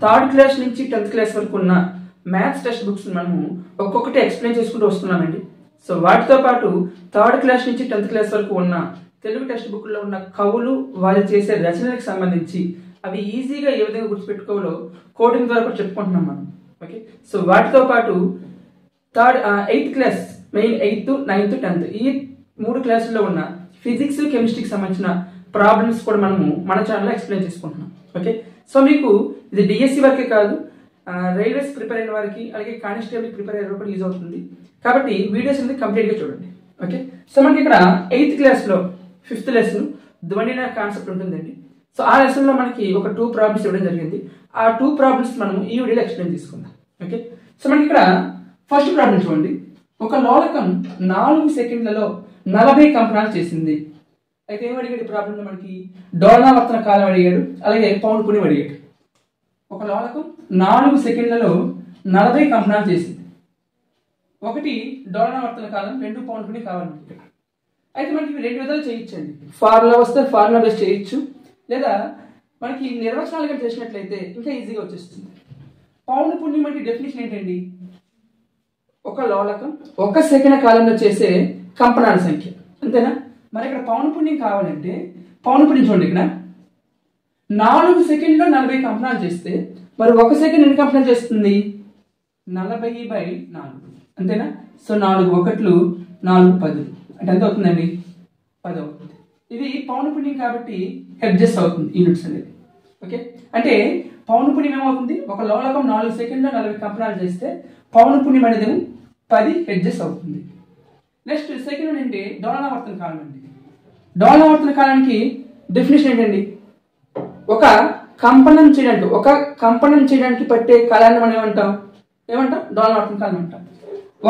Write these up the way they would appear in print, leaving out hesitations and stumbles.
Third class నుంచి 10th class వరకు ఉన్న మ్యాథ్స్ టెక్స్ట్ బుక్స్ మనము ఒక్కొక్కటి ఎక్స్ప్లెయిన్ చేసుకుంటూ వస్తున్నామండి. సో వాటితో పాటు థర్డ్ క్లాస్ నుంచి 10th క్లాస్ వరకు ఉన్న తెలుగు టెక్స్ట్ బుక్లో ఉన్న కవులు వాళ్ళు చేసే రచనలకు సంబంధించి అవి ఈజీగా ఏ విధంగా గుర్తుపెట్టుకోవాలో కోడింగ్ ద్వారా కూడా చెప్పుకుంటున్నాం మనం. ఓకే, సో వాటితో పాటు 8th class, main 8th, 9th, 10th ఈ 3 క్లాసుల్లో ఉన్న ఫిజిక్స్, కెమిస్ట్రీకి సంబంధించిన ప్రాబ్లమ్స్ కూడా మనము మన ఛానల్లో ఎక్స్ప్లెయిన్ చేసుకుంటున్నాం. ఓకే, సో మీకు ఇది డిఎస్సి వరకే కాదు, రైల్వేస్ ప్రిపేర్ అయిన వారికి అలాగే కానిస్టేబుల్ ప్రిపేర్ అయ్యే కూడా యూజ్ అవుతుంది. కాబట్టి వీడియోస్ అనేది కంప్లీట్గా చూడండి. ఓకే, సో మనకి ఇక్కడ 8th క్లాస్లో 5th లెసన్ ధ్వనిన కాన్సెప్ట్ ఉంటుందండి. సో ఆ లెసన్లో మనకి ఒక 2 ప్రాబ్లమ్స్ ఇవ్వడం జరిగింది. ఆ 2 ప్రాబ్లమ్స్ మనం ఈ వీడియోలో ఎక్స్ప్లెయిన్ చేసుకుందాం. ఓకే, సో మనకి ఇక్కడ ఫస్ట్ ప్రాబ్లం చూడండి. ఒక లోలకం 4 సెకండ్లలో 40 కంపనాలు చేసింది. అయితే ఏం అడిగాడు ఈ ప్రాబ్లంలో మనకి? డోలనావర్తన కాలం అడిగాడు, అలాగే పౌనఃపున్యం అడిగాడు. ఒక లోలకం 4 సెకండ్లలో 40 కంపనాలు చేసింది. ఒకటి డోలనావర్తన కాలం, 2 పౌనఃపున్యం కావాలంటే. అయితే మనకి 2 విధాలు చేయొచ్చండి. ఫార్ములా వస్తే ఫార్ములా బేస్ చేయొచ్చు, లేదా మనకి నిర్వచనాలుగా చేసినట్లయితే ఇంకా ఈజీగా వచ్చేస్తుంది. పౌనఃపున్యం అంటే డెఫినేషన్ ఏంటండి? ఒక లోలకం 1 సెకండ్ కాలంలో చేసే కంపనాల సంఖ్య, అంతేనా? మరి ఇక్కడ పౌనఃపున్యం కావాలంటే పౌనఃపున్యం చూడండి. ఇక్కడ 4 సెకండ్లో 40 కంపనాలు చేస్తే మరి 1 సెకండ్ ఎన్ని కంపనాలు చేస్తుంది? 40/4, అంతేనా? సో 4 1లు 4 10 అంటే ఎంత అవుతుందండి? 10 అవుతుంది. ఇది పౌనఃపున్యం కాబట్టి హెర్ట్జ్ అవుతుంది యూనిట్స్ అనేది. ఓకే, అంటే పౌనఃపున్యం ఏమవుతుంది? ఒక లోలకం 4 సెకండ్లో 40 కంపనాలు చేస్తే పౌనఃపున్యం అనేది 10 హెర్ట్జ్ అవుతుంది. నెక్స్ట్ సెకండ్ ఏంటంటే డోలనావర్తన కాలం అండి. డోలనావర్తన కాలానికి డెఫినేషన్ ఏంటండి? ఒక కంపనం చేయడానికి పట్టే కాలాన్ని మనం ఏమంటాం? డోలనావర్తన కాలం అంటాం.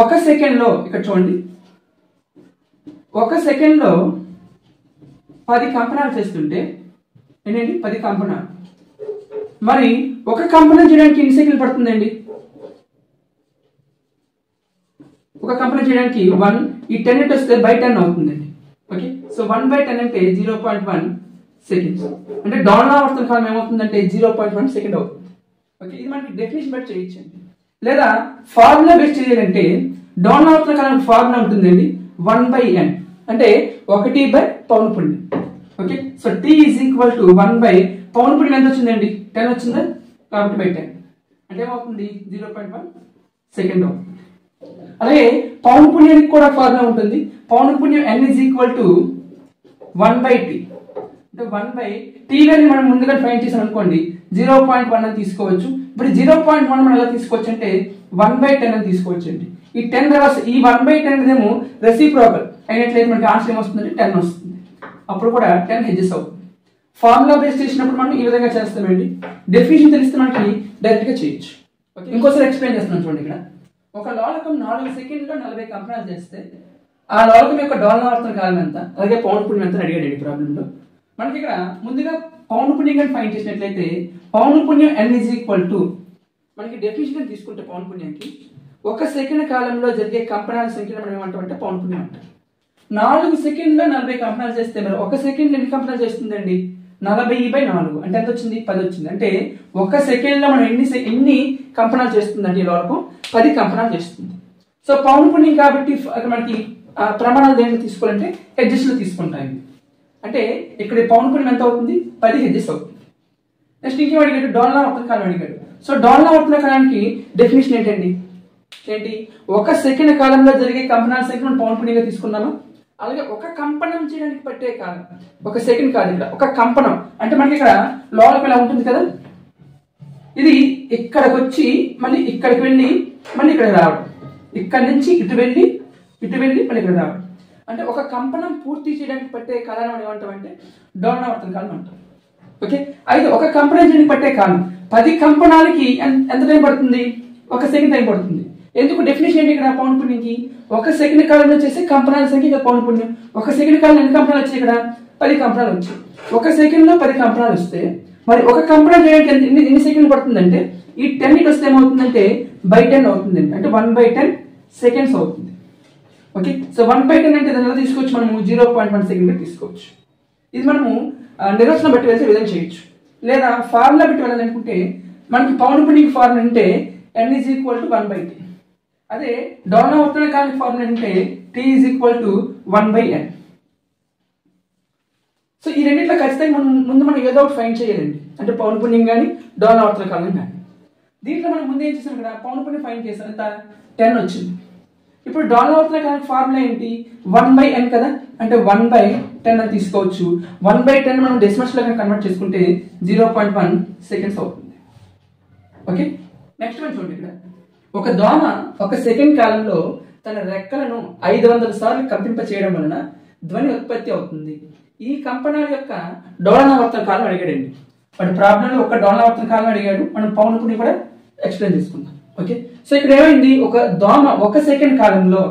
1 సెకండ్లో ఇక్కడ చూడండి, 1 సెకండ్లో 10 కంపనాలు చేస్తుంటే ఏంటండి? 10 కంపనాలు. మరి ఒక కంపనం చేయడానికి ఎన్ని సెకండ్లు పడుతుందండి? ఒక కంపనం చేయడానికి 1, ఈ 10 వస్తే బై 10 అవుతుందండి. ఓకే, సో 1/10 అంటే 0.1 సెకండ్స్. అంటే డోలనావర్తన కాలం ఏమవుతుందంటే 0.1 సెకండ్ అవుతుంది. ఓకే, ఇది మనకి డెఫినేషన్ బట్టి చేయొచ్చండి. లేదా ఫార్ములా బేస్ చేయాలంటే డోలనావర్తన కాలానికి ఫార్ములా ఉంటుందండి 1/n, అంటే 1 పౌనఃపున్యం. ఓకే, సో T = 1 పౌనఃపున్యం ఎంత వచ్చిందండి? 10 వచ్చిందా? కాబట్టి బై 10 అంటే ఏమవుతుంది? 0.1 సెకండ్ అవుతుంది. అలాగే పౌనఃపున్యానికి కూడా ఫార్ములా ఉంటుంది. పౌనఃపున్యం n = 1/t, అంటే 1/t వాల్యూ మనం ముందుగా ఫైండ్ చేసాం అనుకోండి 0.1 అని తీసుకోవచ్చు. ఇప్పుడు 0.1 మనం ఎలా తీసుకోవచ్చు అంటే 1/10 అని తీసుకోవచ్చు అండి. ఈ 10 రివర్స్, ఈ 1/10 అనేదేమో రెసిప్రోకల్ అయినట్లయితే మనకి ఆన్సర్ ఏమొస్తుందంటే 10 వస్తుంది. అప్పుడు కూడా 10 హెడ్జెస్ అవుతుంది. ఫార్ములా బేస్ చేసినప్పుడు మనం ఈ విధంగా చేస్తామండి. డెఫినేషన్ తెలిస్తే మనకి డైరెక్ట్ గా చేయొచ్చు. ఓకే, ఇంకోసారి ఎక్స్ప్లెయిన్ చేస్తున్నాను చూడండి. ఇక్కడ ఒక లోలకం 4 సెకండ్లో 40 కంపనాలు చేస్తే ఆ లోలకం యొక్క డోలనావర్తన కాలం ఎంత, అలాగే పౌనఃపున్యం ఎంత అడిగాడు ఈ ప్రాబ్లంలో. మనకి ఇక్కడ ముందుగా పౌనఃపున్యం కానీ ఫైండ్ చేసినట్లయితే పౌనఃపున్యం n = మనకి డెఫినేషన్ తీసుకుంటే పౌనఃపున్యానికి 1 సెకండ్ కాలంలో జరిగే కంపనాల సంఖ్యను మనం ఏమంటామంటే పౌనఃపున్యం అంటాం. 4 సెకండ్లో 40 కంపనాలు చేస్తే మరి 1 సెకండ్ ఎన్ని కంపనాలు చేస్తుందండి? 40/4 అంటే ఎంత వచ్చింది? 10 వచ్చింది. అంటే 1 సెకండ్లో మనం ఎన్ని కంపనాలు చేస్తుందండి? ఈ లోలకం 10 కంపనాలు చేస్తుంది. సో పౌనఃపున్యం కాబట్టి మనకి ప్రమాణాలు దేంట్లో తీసుకోవాలంటే హెడ్జెస్లో తీసుకుంటాయి. అంటే ఇక్కడ పౌనఃపున్యం ఎంత అవుతుంది? 10 హెడ్జెస్ అవుతుంది. నెక్స్ట్ ఇంకేం అడిగాడు? డోలనావర్తన కాలం అడిగాడు. సో డోలనావర్తన కాలానికి డెఫినేషన్ ఏంటి? 1 సెకండ్ కాలంలో జరిగే కంపనాల సంఖ్య మనం పౌనఃపున్యంగా తీసుకున్నాము. అలాగే ఒక కంపనం చేయడానికి పట్టే కాలం 1 సెకండ్ కాదు, ఇక్కడ ఒక కంపనం అంటే మనకి ఇక్కడ లోలకం ఇలా ఉంటుంది కదా, ఇది ఇక్కడికి వచ్చి మళ్ళీ ఇక్కడికి వెళ్ళి మళ్ళీ ఇక్కడికి రావడం, ఇక్కడ నుంచి ఇటు వెళ్ళి మళ్ళీ ఇక్కడ రావడం. అంటే ఒక కంపనం పూర్తి చేయడానికి పట్టే కాలాన్ని మనం ఏమంటామంటే డోలనావర్తన కాలం అంటాం. ఓకే, అయితే ఒక కంపనం చేయడానికి పట్టే కాలం 10 కంపనాలకి ఎంత టైం పడుతుంది? 1 సెకండ్ టైం పడుతుంది. ఎందుకు? డెఫినేషన్ ఏంటి ఇక్కడ పౌనఃపున్యంకి? 1 సెకండ్ కాలంలో చేసే కంపనాల సంఖ్య పౌనఃపున్యం. 1 సెకండ్ కాలంలో ఎన్ని కంపనాలు వచ్చాయి? ఇక్కడ 10 కంపనాలు వచ్చాయి. 1 సెకండ్లో 10 కంపనాలు వస్తే మరి ఒక కంపనం చేయడానికి ఎన్ని సెకండ్లు పడుతుందంటే ఈ 10 ఇటు వస్తే ఏమవుతుందంటే బై 10 అవుతుందండి. అంటే 1/10 సెకండ్స్ అవుతుంది. ఓకే, సో 1/10 అంటే దాన్ని ఎలా తీసుకోవచ్చు? మనము 0.1 సెకండ్ తీసుకోవచ్చు. ఇది మనము నిర్వచనం బట్టి వెళ్తే విధంగా చేయొచ్చు. లేదా ఫార్ములా బట్టి వెళ్ళాలనుకుంటే మనకి పౌనపున్యం ఫార్ములా అంటే n = 1/t. అదే డోలనావర్తన కాలానికి ఫార్ములా అంటే t = 1/n. సో ఈ రెండిట్లో ఖచ్చితంగా ముందు మనం ఏదో ఒకటి ఫైండ్ చేయాలండి, అంటే పౌనపున్యం కానీ డోలనావర్తన కాలం కానీ. దీంట్లో మనం ముందు ఏం చేసాం, ఇక్కడ పౌనపున్యం ఫైండ్ చేసాం, ఎంత 10 వచ్చింది. ఇప్పుడు డోలనావర్తన కాలానికి ఫార్ములా ఏంటి, 1/n కదా, అంటే 1/10 అని తీసుకోవచ్చు. 1/10 మనం డెసిమల్స్ లో కన్వర్ట్ చేసుకుంటే 0.1 సెకండ్స్ అవుతుంది. ఓకే, నెక్స్ట్ వన్ చూడండి. ఇక్కడ ఒక దోమ 1 సెకండ్ కాలంలో తన రెక్కలను 500 సార్లు కంపింప చేయడం వలన ధ్వని ఉత్పత్తి అవుతుంది. ఈ కంపనాల యొక్క డోలనావర్తన కాలం అడిగాడండి. వాటి ప్రాబ్లంలో ఒక డోలనావర్తన కాలం అడిగాడు, మనం పౌనపున్యం కూడా ఎక్స్ప్లెయిన్ చేసుకుందాం. ఓకే, సో ఇక్కడ ఏమైంది, ఒక దోమ 1 సెకండ్ కాలంలో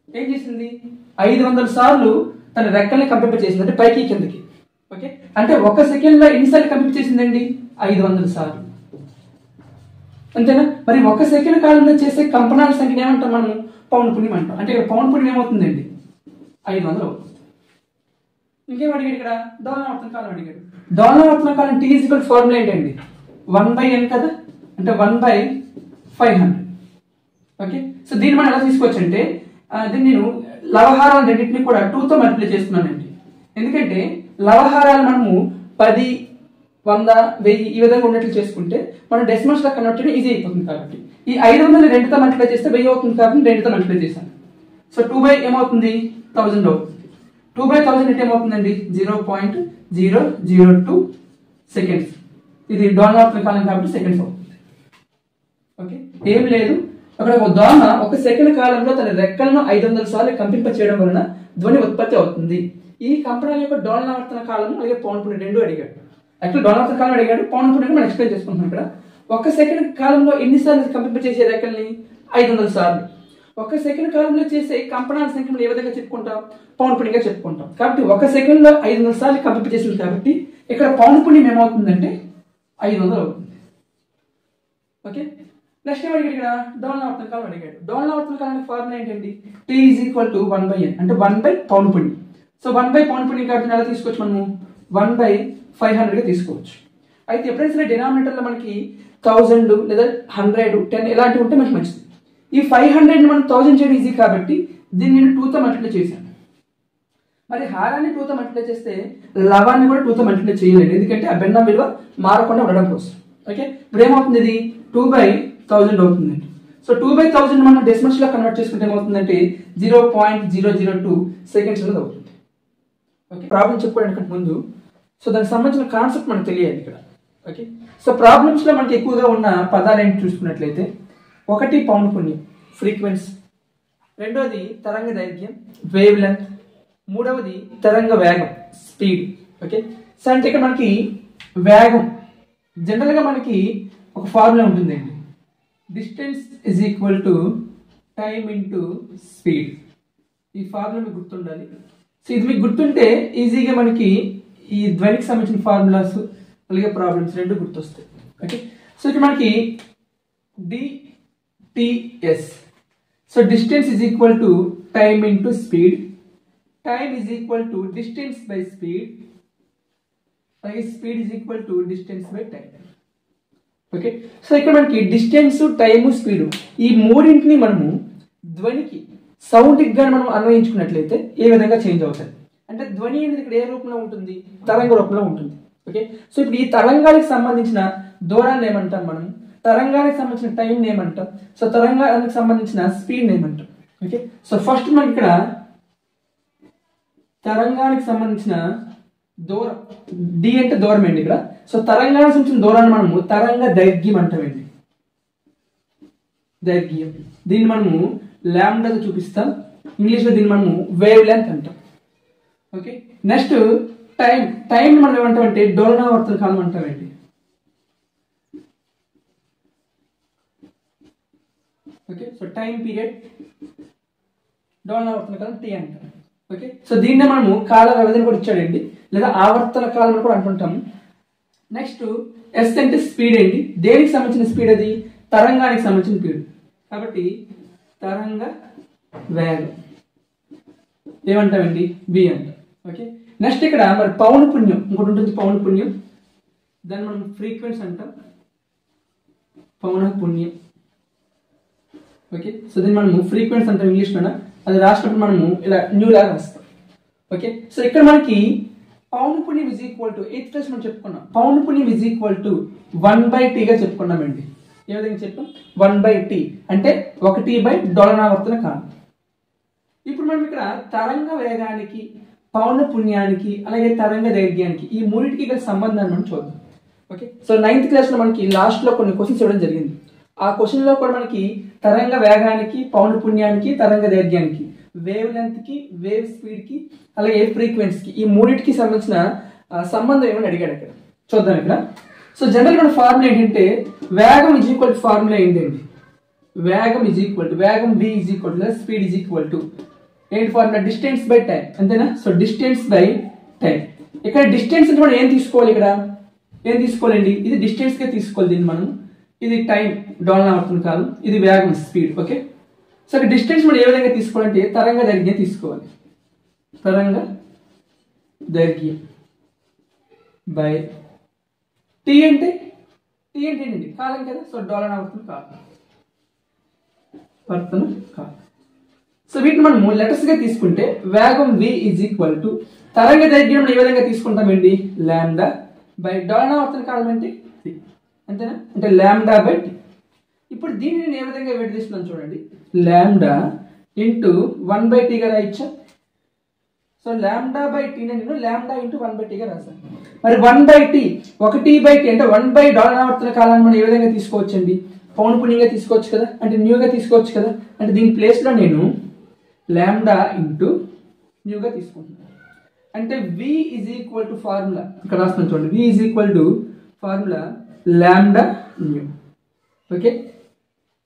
ఏం చేసింది, 500 సార్లు తన రెక్కల్ని కంపింప చేసింది, అంటే పైకి కిందకి. ఓకే, అంటే 1 సెకండ్ లో ఎన్నిసార్లు కంపింప చేసిందండి, 500 సార్లు. అంతేనా? మరి 1 సెకండ్ కాలంలో చేసే కంపనాల సంఖ్యను ఏమంటాం మనం, పౌనపున్యం అంటాం. అంటే ఇక్కడ పౌనపున్యం ఏమవుతుందండి, 500 అవుతుంది. ఇంకేం అడిగాడు ఇక్కడ, డోలనావర్తన కాలం అడిగాడు. డోలనావర్తన కాలం t = ఫార్ములా ఏంటండి, 1/n కదా, అంటే 1/500. ఓకే, సో దీన్ని మనం ఎలా తీసుకోవచ్చు అంటే, దీన్ని నేను లవహారాలు రెండింటిని కూడా 2తో మల్టిప్లై చేస్తున్నానండి. ఎందుకంటే లవహారాలు మనము 10, 100, 1000 ఈ విధంగా ఉన్నట్లు చేసుకుంటే మనం డెసిమల్స్ లో కన్వర్ట్ చేయడం ఈజీ అయిపోతుంది. కాబట్టి ఈ 500 2తో మల్టిప్లై చేస్తే 1000 అవుతుంది, కాబట్టి 2తో మల్టిప్లై చేశాను. సో 2 ఏమవుతుంది, 1000 అవుతుంది. 2/1000 అంటే ఏమవుతుందండి, 0.002 సెకండ్స్. ఇది డోలనావర్తన కాలం కాబట్టి సెకండ్స్ అవుతుంది. ఓకే, ఏం లేదు, అక్కడ ఒక దోమ 1 సెకండ్ కాలంలో తన రెక్కలను 500 సార్లు కంపింప చేయడం వలన ధ్వని ఉత్పత్తి అవుతుంది. ఈ కంపనాల యొక్క డోలనావర్తన కాలం అలాగే పౌనపున్యం రెండు అడిగాడు. యాక్చువల్ డోలనావర్తన కాలం అడిగాడు, పౌనపున్యం మనం ఎక్స్ప్లెయిన్ చేసుకుంటున్నాం. ఇక్కడ 1 సెకండ్ కాలంలో ఎన్నిసార్లు కంపింప చేసే రెక్కల్ని, 500 సార్లు. 1 సెకండ్ కాలంలో చేసే కంపనాల సంఖ్యను ఏ విధంగా చెప్పుకుంటాం, పౌనపున్యంగా చెప్పుకుంటాం. కాబట్టి 1 సెకండ్ లో 500 సార్లు కంపింప చేసింది కాబట్టి ఇక్కడ పౌనపున్యం ఏమవుతుందంటే 500 అవుతుంది. ఓకే, నెక్స్ట్ ఏం అడిగాడు, ఇక్కడ డోలనావర్తన కాలం అడిగాడు. డోలనావర్తన కాలానికి ఫార్ములా ఏంటండి, t = 1/n, అంటే 1/, పౌనపున్యం. సో 1/, పౌనపున్యం కాబట్టి ఎలా తీసుకోవచ్చు, మనము 1/500 గా తీసుకోవచ్చు. అయితే ఎప్పుడైనా సరే డినామినేటర్ లో మనకి 1000 లేదా 100, 10 ఇలాంటివి ఉంటే మనకి మంచిది. ఈ 500 మనం 1000 చేయడం ఈజీ కాబట్టి దీన్ని నేను 2తో మల్టిప్లై చేశాను. మరి హారాన్ని 2తో మల్టిప్లై చేస్తే లవాన్ని కూడా 2తో మల్టిప్లై చేయలేదు, ఎందుకంటే ఆ భిన్నం విలువ మారకుండా ఉండడం కోసం. ఓకే, ఇప్పుడు ఏమవుతుంది, ఇది 2/1000 అవుతుందండి. సో 2/1000 మనం డెసిమల్స్ లో కన్వర్ట్ చేసుకుంటే ఏమవుతుందంటే 0.002 సెకండ్స్ అనేది అవుతుంది. ఓకే, ప్రాబ్లం చెప్పుకోవడానికి ముందు సో దానికి సంబంధించిన కాన్సెప్ట్ మనకు తెలియాలి ఇక్కడ. ఓకే, సో ప్రాబ్లమ్స్ లో మనకి ఎక్కువగా ఉన్న పదాలు ఏంటి చూసుకున్నట్లయితే, 1 పౌనపున్యం ఫ్రీక్వెన్సీ, 2వది తరంగ దైర్ఘ్యం వేవ్ లెంత్, 3వది తరంగ వేగం స్పీడ్. ఓకే, సో అంటే ఇక్కడ మనకి వేగం జనరల్ గా మనకి ఒక ఫార్ములా ఉంటుందండి, డిస్టెన్స్ = టైమ్ ఇంటూ స్పీడ్. ఈ ఫార్ములా మీకు గుర్తుండాలి. సో ఇది మీకు గుర్తుంటే ఈజీగా మనకి ఈ ధ్వనికి సంబంధించిన ఫార్ములాస్ అలాగే ప్రాబ్లమ్స్ రెండు గుర్తొస్తాయి. ఓకే, సో ఇక్కడ మనకి DTS, so distance = time into speed, time = distance by speed, అలాగే speed = distance by time. Okay, so ఇక్కడ మనకి డిస్టెన్స్, టైము, స్పీడ్ ఈ మూడింటిని మనము ధ్వనికి సౌండ్కి గా మనం అన్వయించుకున్నట్లయితే ఏ విధంగా చేంజ్ అవుతుంది అంటే, ధ్వని అనేది ఇక్కడ ఏ రూపంలో ఉంటుంది, తరంగ రూపంలో ఉంటుంది. ఓకే, సో ఇప్పుడు ఈ తరంగానికి సంబంధించిన దూరాన్ని ఏమంటాం మనం, తరంగానికి సంబంధించిన టైం ఏమంటాం, సో తరంగానికి సంబంధించిన స్పీడ్ ఏమంటాం. ఓకే, సో ఫస్ట్ మనకి ఇక్కడ తరంగానికి సంబంధించిన దూరం, డి అంటే దూరం అండి ఇక్కడ. సో తరంగానికి సంబంధించిన దూరాన్ని మనము తరంగ దైర్ఘ్యం అంటామండి, దైర్ఘ్యం. దీన్ని మనము లాంబ్డాతో చూపిస్తాం, ఇంగ్లీష్ లో దీన్ని మనము వేవ్ లెంత్ అంటాం. ఓకే, నెక్స్ట్ టైం, టైం మనం ఏమంటామంటే డోలనావర్తన కాలం అంటామండి. ఓకే, సో టైం పీరియడ్ డోలనావర్తన కాలం టీ అంటాం. ఓకే, సో దీన్నే మనము కాల వ్యవధిని కూడా ఇచ్చాడండి, లేదా ఆవర్తన కాలం కూడా అంటుంటాము. నెక్స్ట్ ఎస్ అంటే స్పీడ్ అండి, దేనికి సంబంధించిన స్పీడ్, అది తరంగానికి సంబంధించిన స్పీడ్ కాబట్టి తరంగ వేగం ఏమంటామండి, బి అంటాం. ఓకే, నెక్స్ట్ ఇక్కడ మరి పౌనపున్యం ఇంకోటి ఉంటుంది, పౌనపున్యం. దాన్ని మనం ఫ్రీక్వెన్సీ అంటాం, పౌన పున్యం. ఓకే, సో దీన్ని మనము ఫ్రీక్వెన్సీ అంటాం ఇంగ్లీష్లో. అది రాసినప్పుడు మనము ఇలా న్యూ లాగా రాస్తాం. ఓకే, సో ఇక్కడ మనకి పౌన పున్యం is equal to 8th class మనం చెప్పుకున్నాం. పౌన పున్యం ఇజ్ ఈక్వల్ టు 1/t గా చెప్పుకున్నామండి. ఏ విధంగా చెప్పాం? 1/t అంటే 1 డోలనావర్తన కాలం. ఇప్పుడు మనం ఇక్కడ తరంగ వేగానికి, పౌన పున్యానికి, అలాగే తరంగ దైర్ఘ్యానికి ఈ మూడింటికి గల సంబంధాన్ని మనం చూద్దాం. ఓకే, సో 9th క్లాస్ లో మనకి లాస్ట్ లో కొన్ని క్వశ్చన్స్ ఇవ్వడం జరిగింది. ఆ క్వశ్చన్ లో కూడా మనకి తరంగ వేగానికి, పౌన పున్యానికి, తరంగ దైర్ఘ్యానికి, వేవ్ లెంత్ కి, వేవ్ స్పీడ్ కి, అలాగే ఫ్రీక్వెన్సీకి ఈ మూడింటికి సంబంధించిన సంబంధం ఏమని అడిగాడు అక్కడ. చూద్దాం ఇక్కడ. సో జనరల్ మన ఫార్ములా ఏంటంటే వేగం ఇజ్ ఈక్వల్ టు ఫార్ములా ఏంటండి? వేగం ఇజ్ ఈక్వల్ టు వేగం v is equal to speed is equal to ఏంటి ఫార్ములా? డిస్టెన్స్ బై టైం, అంతేనా? So distance by time. ఇక్కడ డిస్టెన్స్ అంటే మనం ఏం తీసుకోవాలి? ఇక్కడ ఏం తీసుకోవాలండి? ఇది డిస్టెన్స్ గా తీసుకోవాలి దీన్ని మనం. ఇది టైం డోలనావర్తన కాలం, ఇది వేగం స్పీడ్. ఓకే, సో డిస్టెన్స్ మనం ఏ విధంగా తీసుకోవాలంటే తరంగ దైర్ఘ్యం తీసుకోవాలి. తరంగ దైర్ఘ్యం బై టీ అంటే ఏంటండి? కాలం కదా. సో డోలనావర్తన కాలం, వర్తన కాలం. సో వీటిని మనము లెటర్స్ గా తీసుకుంటే వేగం v ఇజ్ ఈక్వల్ టు తరంగ దైర్ఘ్యం ఏ విధంగా తీసుకుంటామండి? లాంబ్డా బై డోలనావర్తన కాలం అంటే t, అంతేనా? అంటే లాంబ్డా బై t. ఇప్పుడు దీన్ని నేను ఏ విధంగా విడదీస్తున్నాను చూడండి. లాంబ్డా ఇంటూ 1/t గా రాయొచ్చా? సో లాంబ్డా బై టీ నేను లాంబ్డా ఇంటూ 1/t గా రాశాను. మరి 1/t 1/t అంటే 1 డోలనావర్తన కాలాన్ని మనం ఏ విధంగా తీసుకోవచ్చండి? పౌన పున్యంగా తీసుకోవచ్చు కదా, అంటే న్యూగా తీసుకోవచ్చు కదా. అంటే దీని ప్లేస్ లో నేను లాంబ్డా ఇంటూ న్యూగా తీసుకుంటున్నాను. అంటే v is equal to formula ఇక్కడ రాస్తున్నాను చూడండి. v is equal to formula lambda new. Okay,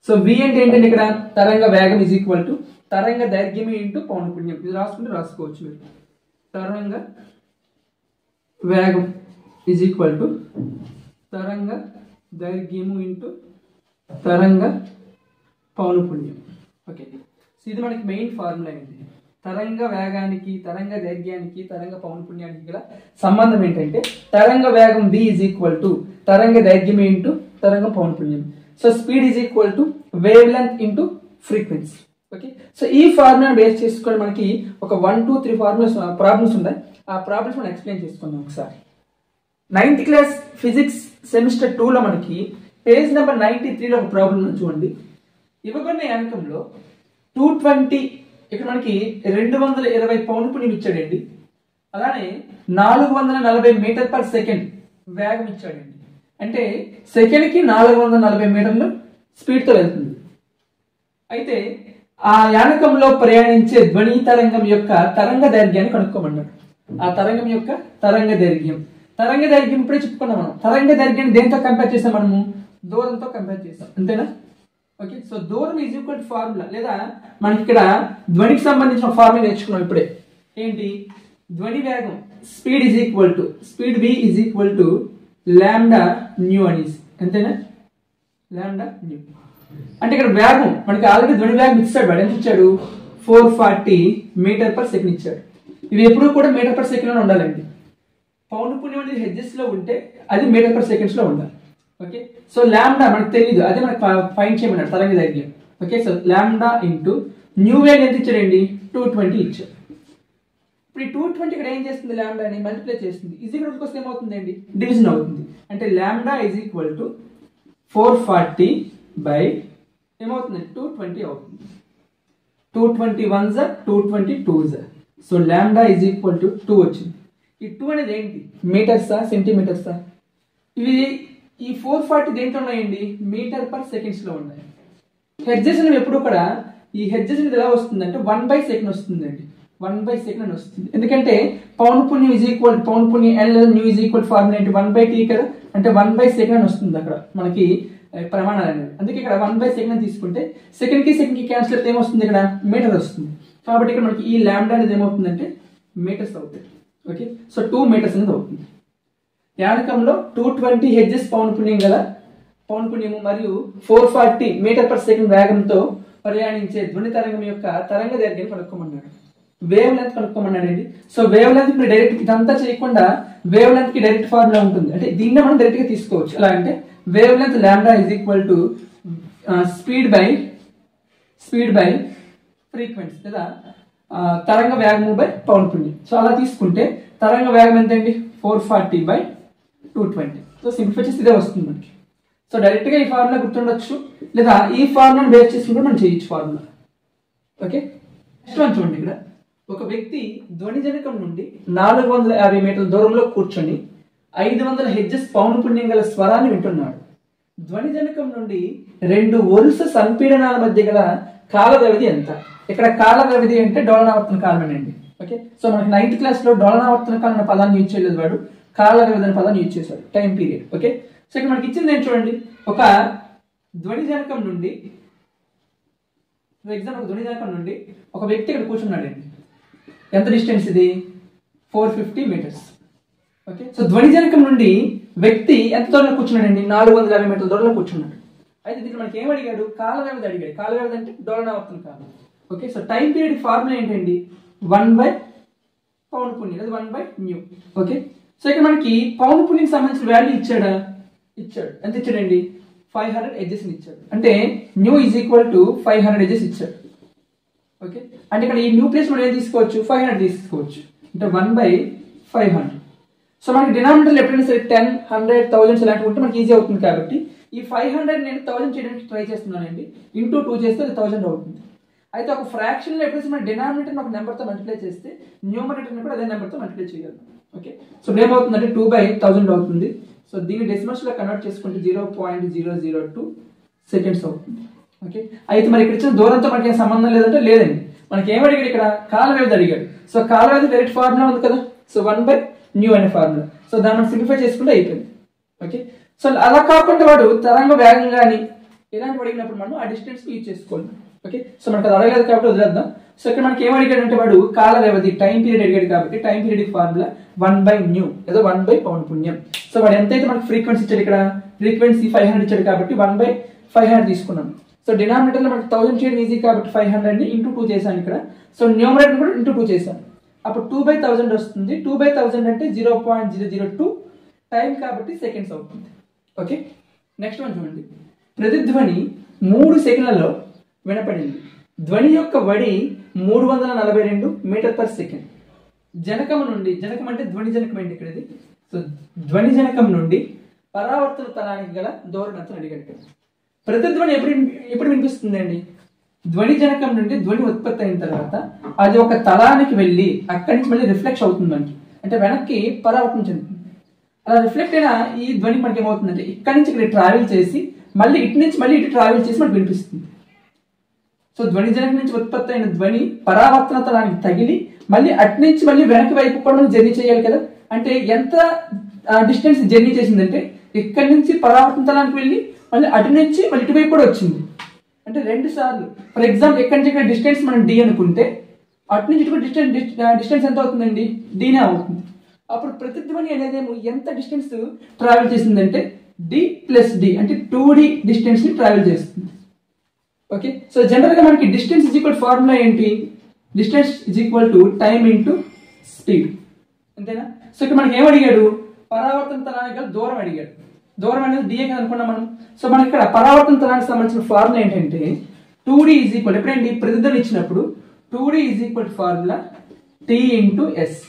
so v అంటే ఏంటంటే ఇక్కడ తరంగ వేగం ఇజ్ ఈక్వల్ టు తరంగ దైర్ఘ్యం ఇంటూ పౌన పున్యం. ఇది రాసుకుంటే రాసుకోవచ్చు మీరు. తరంగ వేగం ఇజ్ ఈక్వల్ టు తరంగ దైర్ఘ్యము ఇంటూ తరంగ పౌన పున్యం. ఓకే, సో ఇది మనకి మెయిన్ ఫార్ములా ఏంటి? తరంగ వేగానికి, తరంగ దైర్ఘ్యానికి, తరంగ పౌన పున్యానికి గల సంబంధం ఏంటంటే తరంగ వేగం v ఇజ్ ఈక్వల్ టు తరంగ దైర్ఘ్యం ఇంటూ తరంగ పౌన పున్యం. So speed is equal to wave length into frequency. Okay, so ఈ ఫార్ములా బేస్ చేసుకొని మనకి ఒక 1, 2, 3 ప్రాబ్లమ్స్ ఉన్నాయి. ఆ ప్రాబ్లమ్స్ మనం ఎక్స్ప్లెయిన్ చేసుకుందాం ఒకసారి. 9th క్లాస్ ఫిజిక్స్ సెమిస్టర్ 2 లో మనకి పేజ్ నెంబర్ 93లో ఒక ప్రాబ్లం ఉంది చూడండి. ఇవ్వబడిన యాంకంలో 220 ఇక్కడ మనకి 220 పౌన పున్యం ఇచ్చాడండి. అలానే 440 మీటర్ పర్ సెకండ్ వేగం ఇచ్చాడండి. అంటే సెకండ్ కి 440 మీటర్లు స్పీడ్ తో వెళ్తుంది. అయితే ఆ యానకంలో ప్రయాణించే ధ్వని తరంగం యొక్క తరంగ దైర్ఘ్యాన్ని కనుక్కోమన్నాడు. ఆ తరంగం యొక్క తరంగ దైర్ఘ్యం ఇప్పుడే చెప్పుకున్నాం మనం. తరంగ దైర్ఘ్యాన్ని దేంతో కంపేర్ చేసాం? మనము దూరంతో కంపేర్ చేసాం, అంతేనా? ఓకే, సో దూరం ఈజ్ ఈక్వల్ టు ఫార్ములా, లేదా మనకి ఇక్కడ ధ్వనికి సంబంధించిన ఫార్ములా నేర్చుకున్నాం ఇప్పుడే. ఏంటి? ధ్వని వేగం speed is equal to speed v is equal to lambda new అనేసి, అంతేనా? లాంబ్డా న్యూ అంటే ఇక్కడ వేగం మనకి ఆల్రెడీ ధ్వని వేగం ఇచ్చాడు. వాడు ఎంత ఇచ్చాడు? 440 మీటర్ పర్ సెకండ్ ఇచ్చాడు. ఇవి ఎప్పుడు కూడా మీటర్ పర్ సెకండ్ లో ఉండాలండి. పౌన పున్యం అనేది హెడ్జెస్ లో ఉంటే అది మీటర్ పర్ సెకండ్స్ లో ఉండాలి. ఓకే, సో లాంబ్డా మనకు తెలియదు, అదే మనకి ఫైండ్ చేయమన్నాడు తరంగ దైర్ఘ్యం. Okay, so lambda into nu wave ఎంత ఇచ్చాడండి? 220 ఇచ్చాడు. ఇప్పుడు ఈ 220 ఇక్కడ ఏం చేస్తుంది? లాంబ్డాని మల్టిప్లై చేస్తుంది. ఈజీ ఇక్కడ వస్తే ఏమవుతుంది అండి? డివిజన్ అవుతుంది. అంటే lambda is equal to 440 by ఏమవుతుంది? 220 అవుతుంది. 220 1s 220 2s. So lambda is equal to 2 వచ్చింది. ఈ 2 అనేది ఏంటి? మీటర్సా సెంటీమీటర్సా? ఇవి ఈ 440 దేంట్లో ఉన్నాయండి? మీటర్ పర్ సెకండ్స్ లో ఉన్నాయి. హెడ్జెస్ అనేవి ఎప్పుడు కూడా ఈ హెడ్జెస్ అనేది ఎలా వస్తుందంటే 1/సెకండ్ వస్తుందండి. 1/సెకండ్ అని వస్తుంది. ఎందుకంటే పౌన పున్యం ఈజ్ ఈక్వల్ పౌన పున్యం n లేదా న్యూ ఈజ్ ఈక్వల్ ఫార్ములా ఏంటి? 1/t కదా. అంటే 1/సెకండ్ అని వస్తుంది అక్కడ మనకి ప్రమాణాలు అనేది. అందుకే ఇక్కడ 1/సెకండ్ తీసుకుంటే సెకండ్ కి క్యాన్సిల్ అయితే ఏమొస్తుంది? ఇక్కడ మీటర్ వస్తుంది. కాబట్టి ఇక్కడ మనకి ఈ లాంబ్డా అనేది ఏమవుతుందంటే మీటర్స్ అవుతాయి. ఓకే, సో 2 మీటర్స్ అనేది అవుతుంది. యానకంలో 220 హెడ్జెస్ పౌన పున్యం గల పౌన పున్యము మరియు 440 మీటర్ పర్ సెకండ్ వేగంతో ప్రయాణించే ధ్వని తరంగం యొక్క తరంగ దైర్ఘ్యం కనుక్కోమన్నాడు. వేవ్ లెంత్ కనుక్కోమన్నాడు అండి. సో వేవ్ లెంత్ ఇప్పుడు డైరెక్ట్ ఇదంతా చేయకుండా వేవ్ లెంత్ కి డైరెక్ట్ ఫార్ములా ఉంటుంది, అంటే దీన్ని మనం డైరెక్ట్ గా తీసుకోవచ్చు. ఎలా అంటే wave length lambda is equal to speed by frequency లేదా తరంగ వేగము బై పౌనఃపున్యం. సో అలా తీసుకుంటే తరంగ వేగం ఎంత అండి 440/220. సో సింప్లిఫై చేసి ఇదే వస్తుంది మనకి. సో డైరెక్ట్ గా ఈ ఫార్ములా గుర్తుండొచ్చు, లేదా ఈ ఫార్ములాను బేస్ చేసుకుంటే మనం చేయొచ్చు ఫార్ములా. ఓకే, నెక్స్ట్ వన్ చూడండి. ఇక్కడ ఒక వ్యక్తి ధ్వనిజనకం నుండి 450 మీటర్ల దూరంలో కూర్చొని 500 హెర్ట్జ్ పౌనఃపున్యం గల స్వరాన్ని వింటున్నాడు. ధ్వనిజనకం నుండి 2 వరుస సంపీడనాల మధ్య గల కాల వ్యవధి ఎంత? ఇక్కడ కాల వ్యవధి అంటే డోలనావర్తన కాలం అండి. ఓకే, సో మనకి 9th క్లాస్ లో డోలనావర్తన కాలం అనే పదాన్ని యూజ్ చేయలేదు వాడు, కాల వ్యవధి అనే పదాన్ని యూజ్ చేశాడు, టైం పీరియడ్. ఓకే, సో ఇక్కడ మనకి ఇచ్చింది ఏంటి చూడండి. ఒక ధ్వనిజనకం నుండి ఒక వ్యక్తి ఇక్కడ కూర్చున్నాడు అండి. ఎంత డిస్టెన్స్ ఇది 450 మీటర్స్. ఓకే, సో ధ్వనిజనకం నుండి వ్యక్తి ఎంత దూరంలో కూర్చున్నాడండి 450 మీటర్ల దూరంలో కూర్చున్నాడు. అయితే దీంట్లో మనకి ఏం అడిగాడు? కాల వ్యవధి అడిగాడు. కాల వ్యవధి అంటే డోలనావర్తన కాలం. Okay, so time period formula ఏంటండి 1/పౌనఃపున్యం లేదా 1/న్యూ. ఓకే, సో ఇక్కడ మనకి పౌనఃపున్యం సంబంధించిన వాల్యూ ఇచ్చాడు. ఎంత ఇచ్చాడండి 500 హెర్ట్జ్ ఇచ్చాడు. అంటే new is equal to 500 hertz ఇచ్చాడు. ఓకే, అంటే ఇక్కడ ఈ న్యూ ప్లేస్ మనం ఏం తీసుకోవచ్చు 500 తీసుకోవచ్చు, అంటే 1/500. సో మనకి డినామినేటర్లు ఎప్పుడైనా సరే 10, 100, 1000 ఇలాంటివి ఉంటే మనకి ఈజీ అవుతుంది. కాబట్టి ఈ 500 నేను 1000 చేయడానికి ట్రై చేస్తున్నానండి. ఇంటూ 2 చేస్తే అది 1000 అవుతుంది. అయితే ఒక ఫ్రాక్షన్ లో ఎప్పుడైతే మన డినామినేటర్ ఒక నెంబర్ తో మల్టిప్లై చేస్తే న్యూమరేటర్ కూడా అదే నెంబర్ తో మల్టిప్లై చేయాలి. ఓకే, సో ఏమవుతుందంటే 2/1000 అవుతుంది. సో దీన్ని డెసిమల్స్ లో కన్వర్ట్ చేసుకుంటే 0.002 సెకండ్స్ అవుతుంది. ఓకే, అయితే మరి ఇక్కడ ఇచ్చిన దూరంతో మనకి ఏం సంబంధం లేదంటే లేదండి. మనకి ఏం అడిగాడు ఇక్కడ కాల వ్యవధి అడిగాడు. సో కాల వ్యవధి డైరెక్ట్ ఫార్ములా ఉంది కదా, సో 1/న్యూ అనే ఫార్ములా. సో దాన్ని మనం సింప్లిఫై చేసుకుంటే అయిపోయింది. ఓకే, సో అలా కాకుండా వాడు తరంగ వేగం కానీ ఇలాంటివి అడిగినప్పుడు మనం ఆ డిస్టెన్స్ యూజ్ చేసుకోవాలి. ఓకే, సో మనకు అది అడగలేదు కాబట్టి వదిలేద్దాం. సో ఇక్కడ మనకి ఏం అడిగాడు అంటే వాడు కాల వ్యవధి టైం పీరియడ్ అడిగాడు కాబట్టి టైం పీరియడ్ ఫార్ములా 1/న్యూ లేదా 1/పౌనఃపున్యం. సో వాడు ఎంతైతే మనకి ఫ్రీక్వెన్సీ ఇచ్చాడు, ఇక్కడ ఫ్రీక్వెన్సీ 500 ఇచ్చాడు కాబట్టి 1/500 తీసుకున్నాం. సో డినామినేటర్ లో మనకి 1000 చేయడం ఈజీ కాబట్టి 500 ని ఇంటూ 2 చేశాను ఇక్కడ. సో న్యూమరేటర్ కూడా ఇంటూ 2 చేశాను. అప్పుడు 2/1000 వస్తుంది. 2/1000 అంటే 0.002 టైం కాబట్టి సెకండ్స్ అవుతుంది. ఓకే, నెక్స్ట్ వన్ చూడండి. ప్రతిధ్వని 3 సెకండ్లలో వినపడింది. ధ్వని యొక్క వడి 342 మీటర్ పర్ సెకండ్. జనకం నుండి, జనకం అంటే ధ్వని జనకం ఏంటి ఇక్కడ ఇది. సో ధ్వని జనకం నుండి పరావర్తన తలానికి గల దూరం ఎంత అడిగాడు. ప్రతిధ్వని ఎప్పుడు వినిపిస్తుంది అండి? ధ్వని జనకం నుండి ధ్వని ఉత్పత్తి అయిన తర్వాత అది ఒక తలానికి వెళ్ళి అక్కడి నుంచి మళ్ళీ రిఫ్లెక్ట్ అవుతుంది మనకి, అంటే వెనక్కి పరావర్తన చెందుతుంది. అలా రిఫ్లెక్ట్ అయిన ఈ ధ్వని మనకి ఏమవుతుందంటే ఇక్కడి నుంచి ఇక్కడ ట్రావెల్ చేసి మళ్ళీ ఇటు నుంచి మళ్ళీ ఇటు ట్రావెల్ చేసి మనకు వినిపిస్తుంది. సో ధ్వని జనకం నుంచి ఉత్పత్తి అయిన ధ్వని పరావర్తన తలానికి తగిలి మళ్ళీ అటు నుంచి మళ్ళీ వెనక్కి వైపు కూడా మనం జర్నీ చేయాలి కదా. అంటే ఎంత డిస్టెన్స్ జర్నీ చేసిందంటే ఇక్కడి నుంచి పరావర్తన తలానికి వెళ్ళి మళ్ళీ అటు నుంచి మళ్ళీ ఇటువైపు కూడా వచ్చింది, అంటే 2 సార్లు. ఫర్ ఎగ్జాంపుల్ ఎక్కడి నుంచి ఇక్కడ డిస్టెన్స్ మనం డి అనుకుంటే అటు నుంచి ఇటు డిస్టెన్స్ ఎంత అవుతుందండి డీనే అవుతుంది. అప్పుడు ప్రతిధ్వని అనేది ఎంత డిస్టెన్స్ ట్రావెల్ చేసిందంటే డి ప్లస్ డి అంటే 2D డిస్టెన్స్ ని ట్రావెల్ చేస్తుంది. ఓకే, సో జనరల్ గా మనకి డిస్టెన్స్ ఇజ్ ఈక్వల్ ఫార్ములా ఏంటి? Distance is equal to time into speed, అంతేనా? సో ఇక్కడ మనకి ఏం అడిగాడు? పరావర్తన తలానికి గల దూరం అడిగాడు. దూరం అనేది డిఏ కదా అనుకున్నాం మనం. సో మనకి ఇక్కడ పరావర్తన తలానికి సంబంధించిన ఫార్ములా ఏంటంటే 2D ఈజ్ ఈక్వల్, ఎప్పుడండి ప్రతిధ్వని ఇచ్చినప్పుడు 2D is equal formula t into s.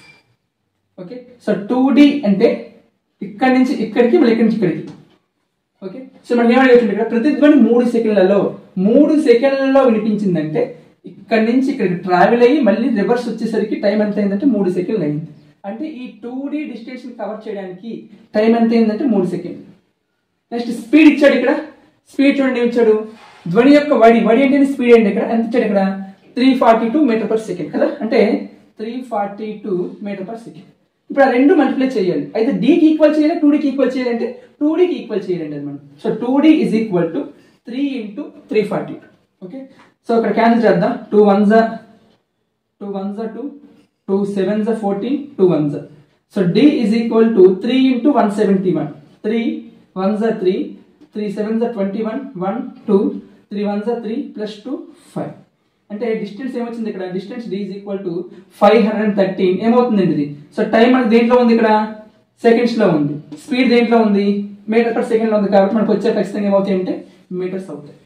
Okay, so 2D అంటే ఇక్కడి నుంచి ఇక్కడికి మళ్ళీ ఇక్కడి నుంచి ఇక్కడికి. ఓకే, సో మనం ఏమడిగొచ్చు ఇక్కడ ప్రతిధ్వని 3 సెకండ్లలో వినిపించిందంటే ఇక్కడ నుంచి ఇక్కడికి ట్రావెల్ అయ్యి మళ్ళీ రివర్స్ వచ్చేసరికి టైం ఎంత అయిందంటే 3 సెకండ్లు అయింది. అంటే ఈ 2D డిస్టెన్స్ ని కవర్ చేయడానికి టైం ఎంత అయిందంటే 3 సెకండ్లు. నెక్స్ట్ స్పీడ్ ఇచ్చాడు. ఇక్కడ స్పీడ్ చూడండి ఏమి ఇచ్చాడు? ధ్వని యొక్క వడి అంటే స్పీడ్ ఏంటి? ఇక్కడ ఎంత ఇచ్చాడు? ఇక్కడ 342 మీటర్ పర్ సెకండ్ కదా, అంటే 342 మీటర్ పర్ సెకండ్. ఇప్పుడు ఆ రెండు మల్టిప్లై చేయాలి. అయితే డీకి ఈక్వల్ చేయాలి, 2Dకి ఈక్వల్ చేయాలి, అంటే 2Dకి ఈక్వల్ చేయాలండి అది మనం. So 2D is equal to 3 into 342. Okay, so ఇక్కడ క్యాన్సిల్ చేద్దాం. 2 1s 2, 2 7s 14, 2 1s. So D is equal to 3 into 171. 3 1s 3, 3 7s 21, 1 2, 3 1s 3 plus 2 5. అంటే డిస్టెన్స్ ఏమొచ్చింది ఇక్కడ? Distance D is equal to 513 ఏమవుతుందండి ఇది. సో టైం మనకి దేంట్లో ఉంది? ఇక్కడ సెకండ్స్ లో ఉంది, స్పీడ్ దేంట్లో ఉంది మీటర్ పర్ సెకండ్ లో ఉంది కాబట్టి మనకు వచ్చే ఖచ్చితంగా ఏమవుతాయి అంటే మీటర్స్ అవుతాయి.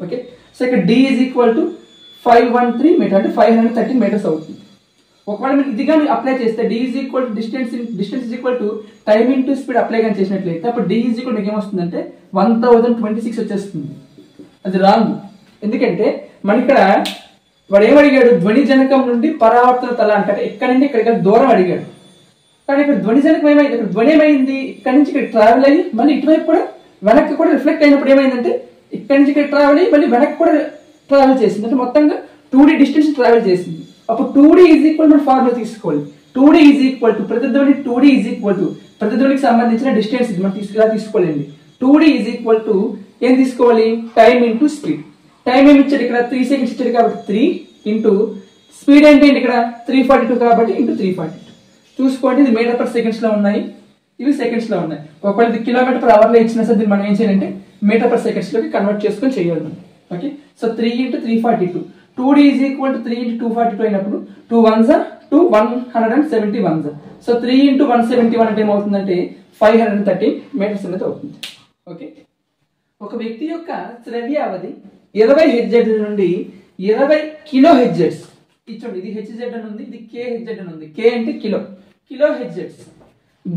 ఓకే, సో ఇక్కడ d is equal to 513 metre అంటే 513 మీటర్స్ అవుతుంది. ఒకవేళ మీరు ఇది కానీ అప్లై చేస్తే d is equal to distance is equal to time into speed apply కానీ చేసినట్లయితే అప్పుడు d ఈజ్ ఈక్వల్ మీకు ఏమొస్తుందంటే 1026 వచ్చేస్తుంది. అది రాంగ్. ఎందుకంటే మన ఇక్కడ వాడు ఏమడిగాడు, ధ్వని జనకం నుండి పరావర్తన తల అంటే ఇక్కడ నుండి ఇక్కడికి దూరం అడిగాడు. కానీ ఇక్కడ ధ్వని జనకం ఏమైంది, ఇక్కడ ధ్వని ఏమైంది ఇక్కడ నుంచి ఇక్కడ ట్రావెల్ అయ్యి మళ్ళీ ఇటువైపు కూడా వెనక్కి కూడా రిఫ్లెక్ట్ అయినప్పుడు ఏమైందంటే ఇక్కడ నుంచి ఇక్కడ ట్రావెల్ అయ్యి మళ్ళీ వెనక్కి కూడా ట్రావెల్ చేసింది. అంటే మొత్తంగా 2D డిస్టెన్స్ ట్రావెల్ చేసింది. అప్పుడు 2D ఈజ్ ఈక్వల్ మన ఫార్ములా తీసుకోవాలి. 2D ఈజ్ ఈక్వల్ టు ప్రతిధ్వని 2D ఈజ్ ఈక్వల్ టు ప్రతిధ్వనికి సంబంధించిన డిస్టెన్స్ ఇది మనం తీసుకోవాలండి. 2D ఈజ్ ఈక్వల్ టు ఏం తీసుకోవాలి, టైమ్ ఇంటూ స్పీడ్. టైం ఏమి ఇచ్చాడు ఇక్కడ 3 సెకండ్స్ ఇచ్చాడు కాబట్టి 3 ఇంటూ స్పీడ్ ఏంటి ఇక్కడ 342 కాబట్టి ఇంటూ 342. చూసుకోండి ఇది మీటర్ పర్ సెకండ్స్ లో ఉన్నాయి, ఇవి సెకండ్స్ లో ఉన్నాయి. ఒకవేళ ఇది కిలోమీటర్ పర్ అవర్ లో ఇచ్చినా సరే మనం ఏం చేయాలంటే మీటర్ పర్ సెకండ్స్ లోకి కన్వర్ట్ చేసుకొని చేయాలి మనం. Okay, so 3 into 342 2D is equal to 3 into 242 అయినప్పుడు 2 1s 2 171. సో 3 ఇంటూ 171 అంటే ఏమవుతుందంటే 530 మీటర్స్ అనేది అవుతుంది. ఓకే, ఒక వ్యక్తి యొక్క శ్రవ్య అవధి 20 హెడ్జెడ్ నుండి 20 కిలో హెడ్జెడ్స్ ఇచ్చండి. ఇది హెచ్జెడ్ అని ఉంది, ఇది కే హెడ్జెడ్ అని ఉంది. కే అంటే కిలో హెడ్జెడ్స్.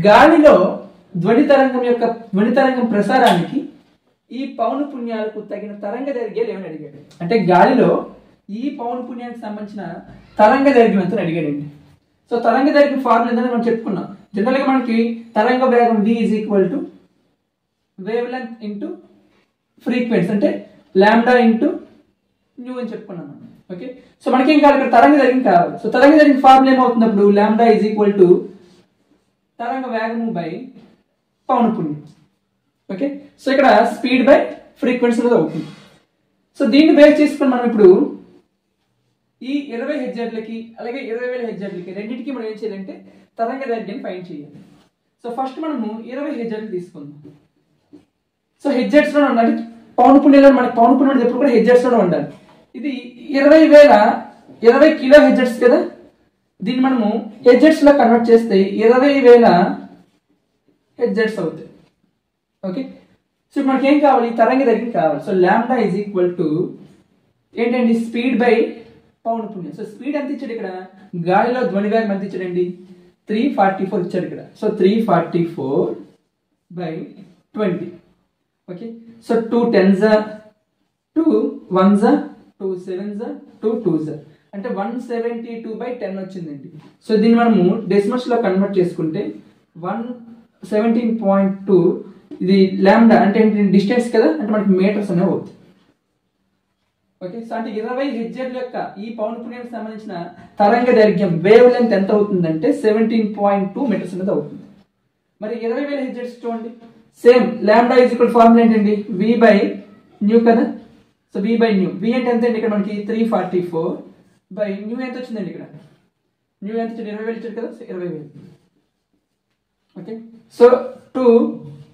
గాలిలో ధ్వని తరంగం ప్రసారానికి ఈ పౌనఃపున్యాలకు తగిన తరంగ దైర్ఘ్యాలు ఏమని అడిగాడు. అంటే గాలిలో ఈ పౌనఃపున్యానికి సంబంధించిన తరంగ దైర్ఘ్యం ఎంత అడిగాడండి. సో తరంగ దైర్ఘ్యం ఫార్ములా ఏంటంటే మనం చెప్పుకున్నాం. జనరల్ గా మనకి తరంగ వేగం v is equal to wave length into frequency అంటే లాంబ్డా ఇంటూ న్యూ అని చెప్పుకున్నాం. ఓకే, సో మనకేం కావాలి ఇక్కడ తరంగ దైర్ఘ్యం కావాలి. సో తరంగ దైర్ఘ్యం ఫార్ములా ఏమవుతున్నప్పుడు లాంబ్డా ఈజ్ ఈక్వల్ టు తరంగ వేగము బై పౌనఃపున్యం. ఓకే, సో ఇక్కడ స్పీడ్ బై ఫ్రీక్వెన్సీ అనేది అవుతుంది. సో దీన్ని బేస్ చేసుకుని మనం ఇప్పుడు ఈ 20 హెడ్జెడ్లకి అలాగే 20,000 హెడ్జెడ్లకి రెండింటికి మనం ఏం చేయాలంటే తరంగ దైర్ఘ్యాన్ని ఫైండ్ చేయాలి. సో ఫస్ట్ మనము 20 హెడ్జెడ్లు తీసుకుందాం. సో హెడ్జెడ్స్ లో ఉండాలి, పౌనఃపున్యంలో మనకి పౌనఃపున్యం ఎప్పుడు కూడా హెడ్జెడ్స్ లో ఉండాలి. ఇది 20 కిలో హెడ్జెడ్స్ కదా, దీన్ని మనము హెడ్జెడ్స్ లో కన్వర్ట్ చేస్తే 20,000 హెడ్జెడ్స్ అవుతాయి. ఓకే, సో మనకి ఏం కావాలి, తరంగ దైర్ఘ్యం కావాలి. So lambda is equal to ఏంటండి స్పీడ్ బై పౌనఃపున్యం. సో స్పీడ్ ఎంత ఇచ్చాడు ఇక్కడ, గాలిలో ధ్వని వేగం ఎంత ఇచ్చాడండి 344 ఇచ్చాడు ఇక్కడ. So 344/20. Okay, so 2 10s 2 1s 2 7s 2 2s అంటే 172/10 వచ్చిందండి. సో దీన్ని మనము డెసిమల్స్ లో కన్వర్ట్ చేసుకుంటే 117.2 ఇది లాంబ్డా అంటే డిస్టెన్స్ కదా, అంటే మనకి మీటర్స్ అనేవి అవుతుంది. ఓకే, సో అంటే 20 హెడ్జెడ్ల యొక్క ఈ పౌనఃపున్యానికి సంబంధించిన తరంగ దైర్ఘ్యం వేవ్ లెంత్ ఎంత అవుతుందంటే 17.2 మీటర్స్ అనేది అవుతుంది. మరి 20,000 హెడ్జెడ్స్ చూడండి, same lambda is equal formula ఏంటండి v బై న్యూ కదా. So v by new, v అంటే ఎంత అండి ఇక్కడ మనకి 344 బై న్యూ ఎంత వచ్చిందండి ఇక్కడ, న్యూ ఎంత వచ్చింది 20,000 ఇచ్చాడు కదా, 20,000. ఓకే, సో 2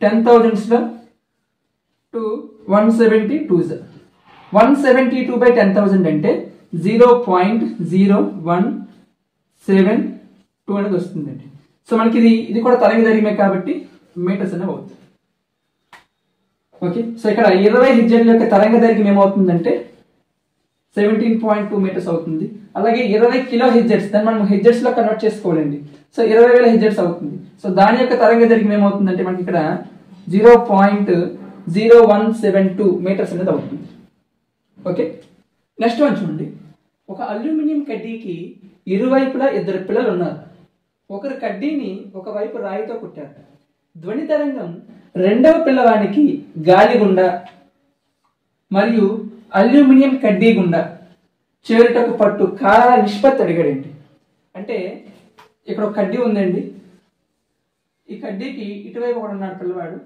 10,000s లో 2 172s 172/10,000 అంటే 0.0172 అనేది వస్తుందండి. సో మనకి ఇది కూడా తరంగ దైర్ఘ్యమే కాబట్టి మీటర్స్ అనేవి అవుతుంది. ఓకే, సో ఇక్కడ 20 హెడ్జెడ్ల యొక్క తరంగ దైర్ఘ్యం ఏమవుతుందంటే 17.2 మీటర్స్ అవుతుంది. అలాగే 20 కిలో హెడ్జెడ్స్ దాన్ని మనం హెడ్జెడ్స్ లో కన్వర్ట్ చేసుకోవాలండి. సో 20,000 హెడ్జెడ్స్ అవుతుంది. సో దాని యొక్క తరంగ దైర్ఘ్యం ఏమవుతుందంటే మనకి ఇక్కడ 0.0172 మీటర్స్ అనేది అవుతుంది. ఓకే, నెక్స్ట్ వన్ చూడండి. ఒక అల్యూమినియం కడ్డీకి ఇరువైపులా 2 పిల్లలు ఉన్నారు. ఒకరు కడ్డీని ఒకవైపు రాయితో కొట్టారు. ధ్వని తరంగం రెండవ పిల్లవానికి గాలి గుండా మరియు అల్యూమినియం కడ్డీ గుండా చేరుటకు పట్టు కాలాల నిష్పత్తి అడిగాడండి. అంటే ఇక్కడ ఒక కడ్డీ ఉందండి, ఈ కడ్డీకి ఇటువైపు ఒకడు ఉన్నాడు పిల్లవాడు,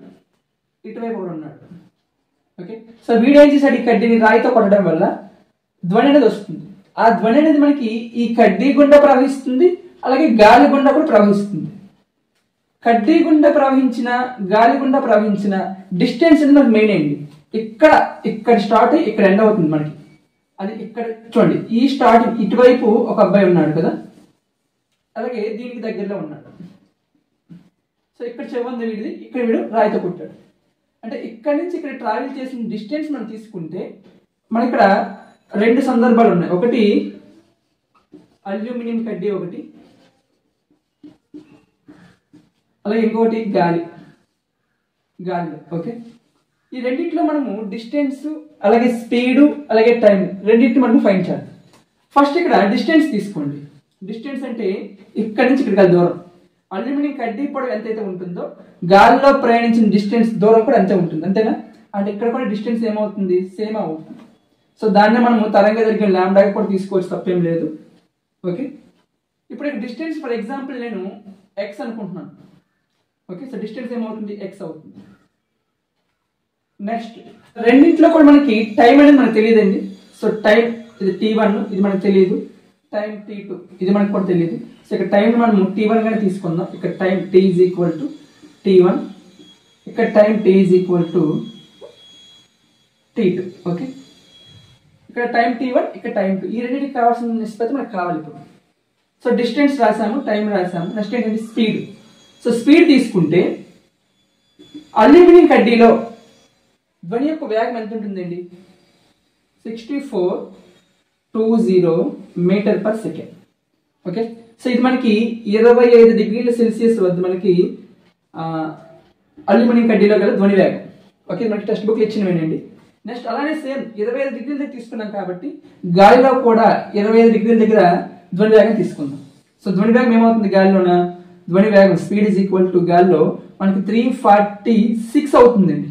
ఇటువైపు ఒకడు ఉన్నాడు. ఓకే, సో వీడు ఏం చేశాడు, ఈ కడ్డీని రాయితో కొట్టడం వల్ల ధ్వని అనేది వస్తుంది. ఆ ధ్వని అనేది మనకి ఈ కడ్డీ గుండా ప్రవహిస్తుంది, అలాగే గాలి గుండా కూడా ప్రవహిస్తుంది. కడ్డీ గుండా ప్రవహించిన గాలి గుండా ప్రవహించిన డిస్టెన్స్ అనేది మనకి మెయిన్ అండి. ఇక్కడ స్టార్ట్ అయ్యి ఇక్కడ ఎండ్ అవుతుంది మనకి. అది ఇక్కడ చూడండి, ఈ స్టార్టింగ్ ఇటువైపు ఒక అబ్బాయి ఉన్నాడు కదా, అలాగే దీనికి దగ్గరలో ఉన్నాడు. సో ఇక్కడ చెవుంది వీడిది, ఇక్కడ వీడు రాయితో కొట్టాడు. అంటే ఇక్కడ నుంచి ఇక్కడ ట్రావెల్ చేసిన డిస్టెన్స్ మనం తీసుకుంటే మన ఇక్కడ రెండు సందర్భాలు ఉన్నాయి. ఒకటి అల్యూమినియం కడ్డీ, ఒకటి అలాగే ఇంకొకటి గాలిలో. ఓకే, ఈ రెండిట్లో మనము డిస్టెన్స్ అలాగే స్పీడ్ అలాగే టైం రెండింటిని మనము ఫైండ్ చేయాలి. ఫస్ట్ ఇక్కడ డిస్టెన్స్ తీసుకోండి. డిస్టెన్స్ అంటే ఇక్కడ నుంచి ఇక్కడ దూరం. అల్యూమినియం కడ్డీ పొడవు ఎంతైతే ఉంటుందో గాలిలో ప్రయాణించిన డిస్టెన్స్ దూరం కూడా అంతే ఉంటుంది, అంతేనా? అంటే ఇక్కడ కూడా డిస్టెన్స్ ఏమవుతుంది, సేమ్ అవుతుంది. సో దాన్ని మనము తరంగ దైర్ఘ్యం లాంబ్డాగా కూడా తీసుకోవచ్చు, తప్పేం లేదు. ఓకే, ఇప్పుడు ఇక్కడ డిస్టెన్స్ ఫర్ ఎగ్జాంపుల్ నేను ఎక్స్ అనుకుంటున్నాను. ఓకే, సో డిస్టెన్స్ ఏమవుతుంది, ఎక్స్ అవుతుంది. నెక్స్ట్ రెండింటిలో కూడా మనకి టైం అనేది మనకు తెలియదండి. సో టైం ఇది t1, ఇది మనకు తెలియదు. టైం t2, ఇది మనకు కూడా తెలియదు. సో ఇక్కడ టైం మనం t1 గానే తీసుకుందాం. ఇక్కడ time t is equal to t1, ఇక్కడ time t is equal to t2. Okay, ఇక్కడ టైం t1, ఇక్కడ టైం 2, ఈ రెండింటికి కావాల్సిన నిష్పత్తి మనకు కావాలి ఇప్పుడు. సో డిస్టెన్స్ రాసాము, టైం రాసాము. నెక్స్ట్ ఏంటంటే స్పీడ్. సో స్పీడ్ తీసుకుంటే అల్యూమినియం కడ్డీలో ధ్వని యొక్క వేగం ఎంత ఉంటుందండి, 6420 metre per second. Okay, so ఇది మనకి 25 డిగ్రీల సెల్సియస్ వద్ద మనకి అల్యూమినియం కడ్డీలో గల ధ్వని వేగం. ఓకే, మనకి టెక్స్ట్ బుక్లు ఇచ్చినవేనండి. నెక్స్ట్ అలానే సేమ్ 25 డిగ్రీల దగ్గర తీసుకున్నాం కాబట్టి గాలిలో కూడా 25 డిగ్రీల దగ్గర ధ్వని వేగం తీసుకుందాం. సో ధ్వని వేగం ఏమవుతుంది గాలిలోన, ధ్వని వేగం స్పీడ్ ఈజ్ ఈక్వల్ టు గాలిలో మనకి 346 అవుతుందండి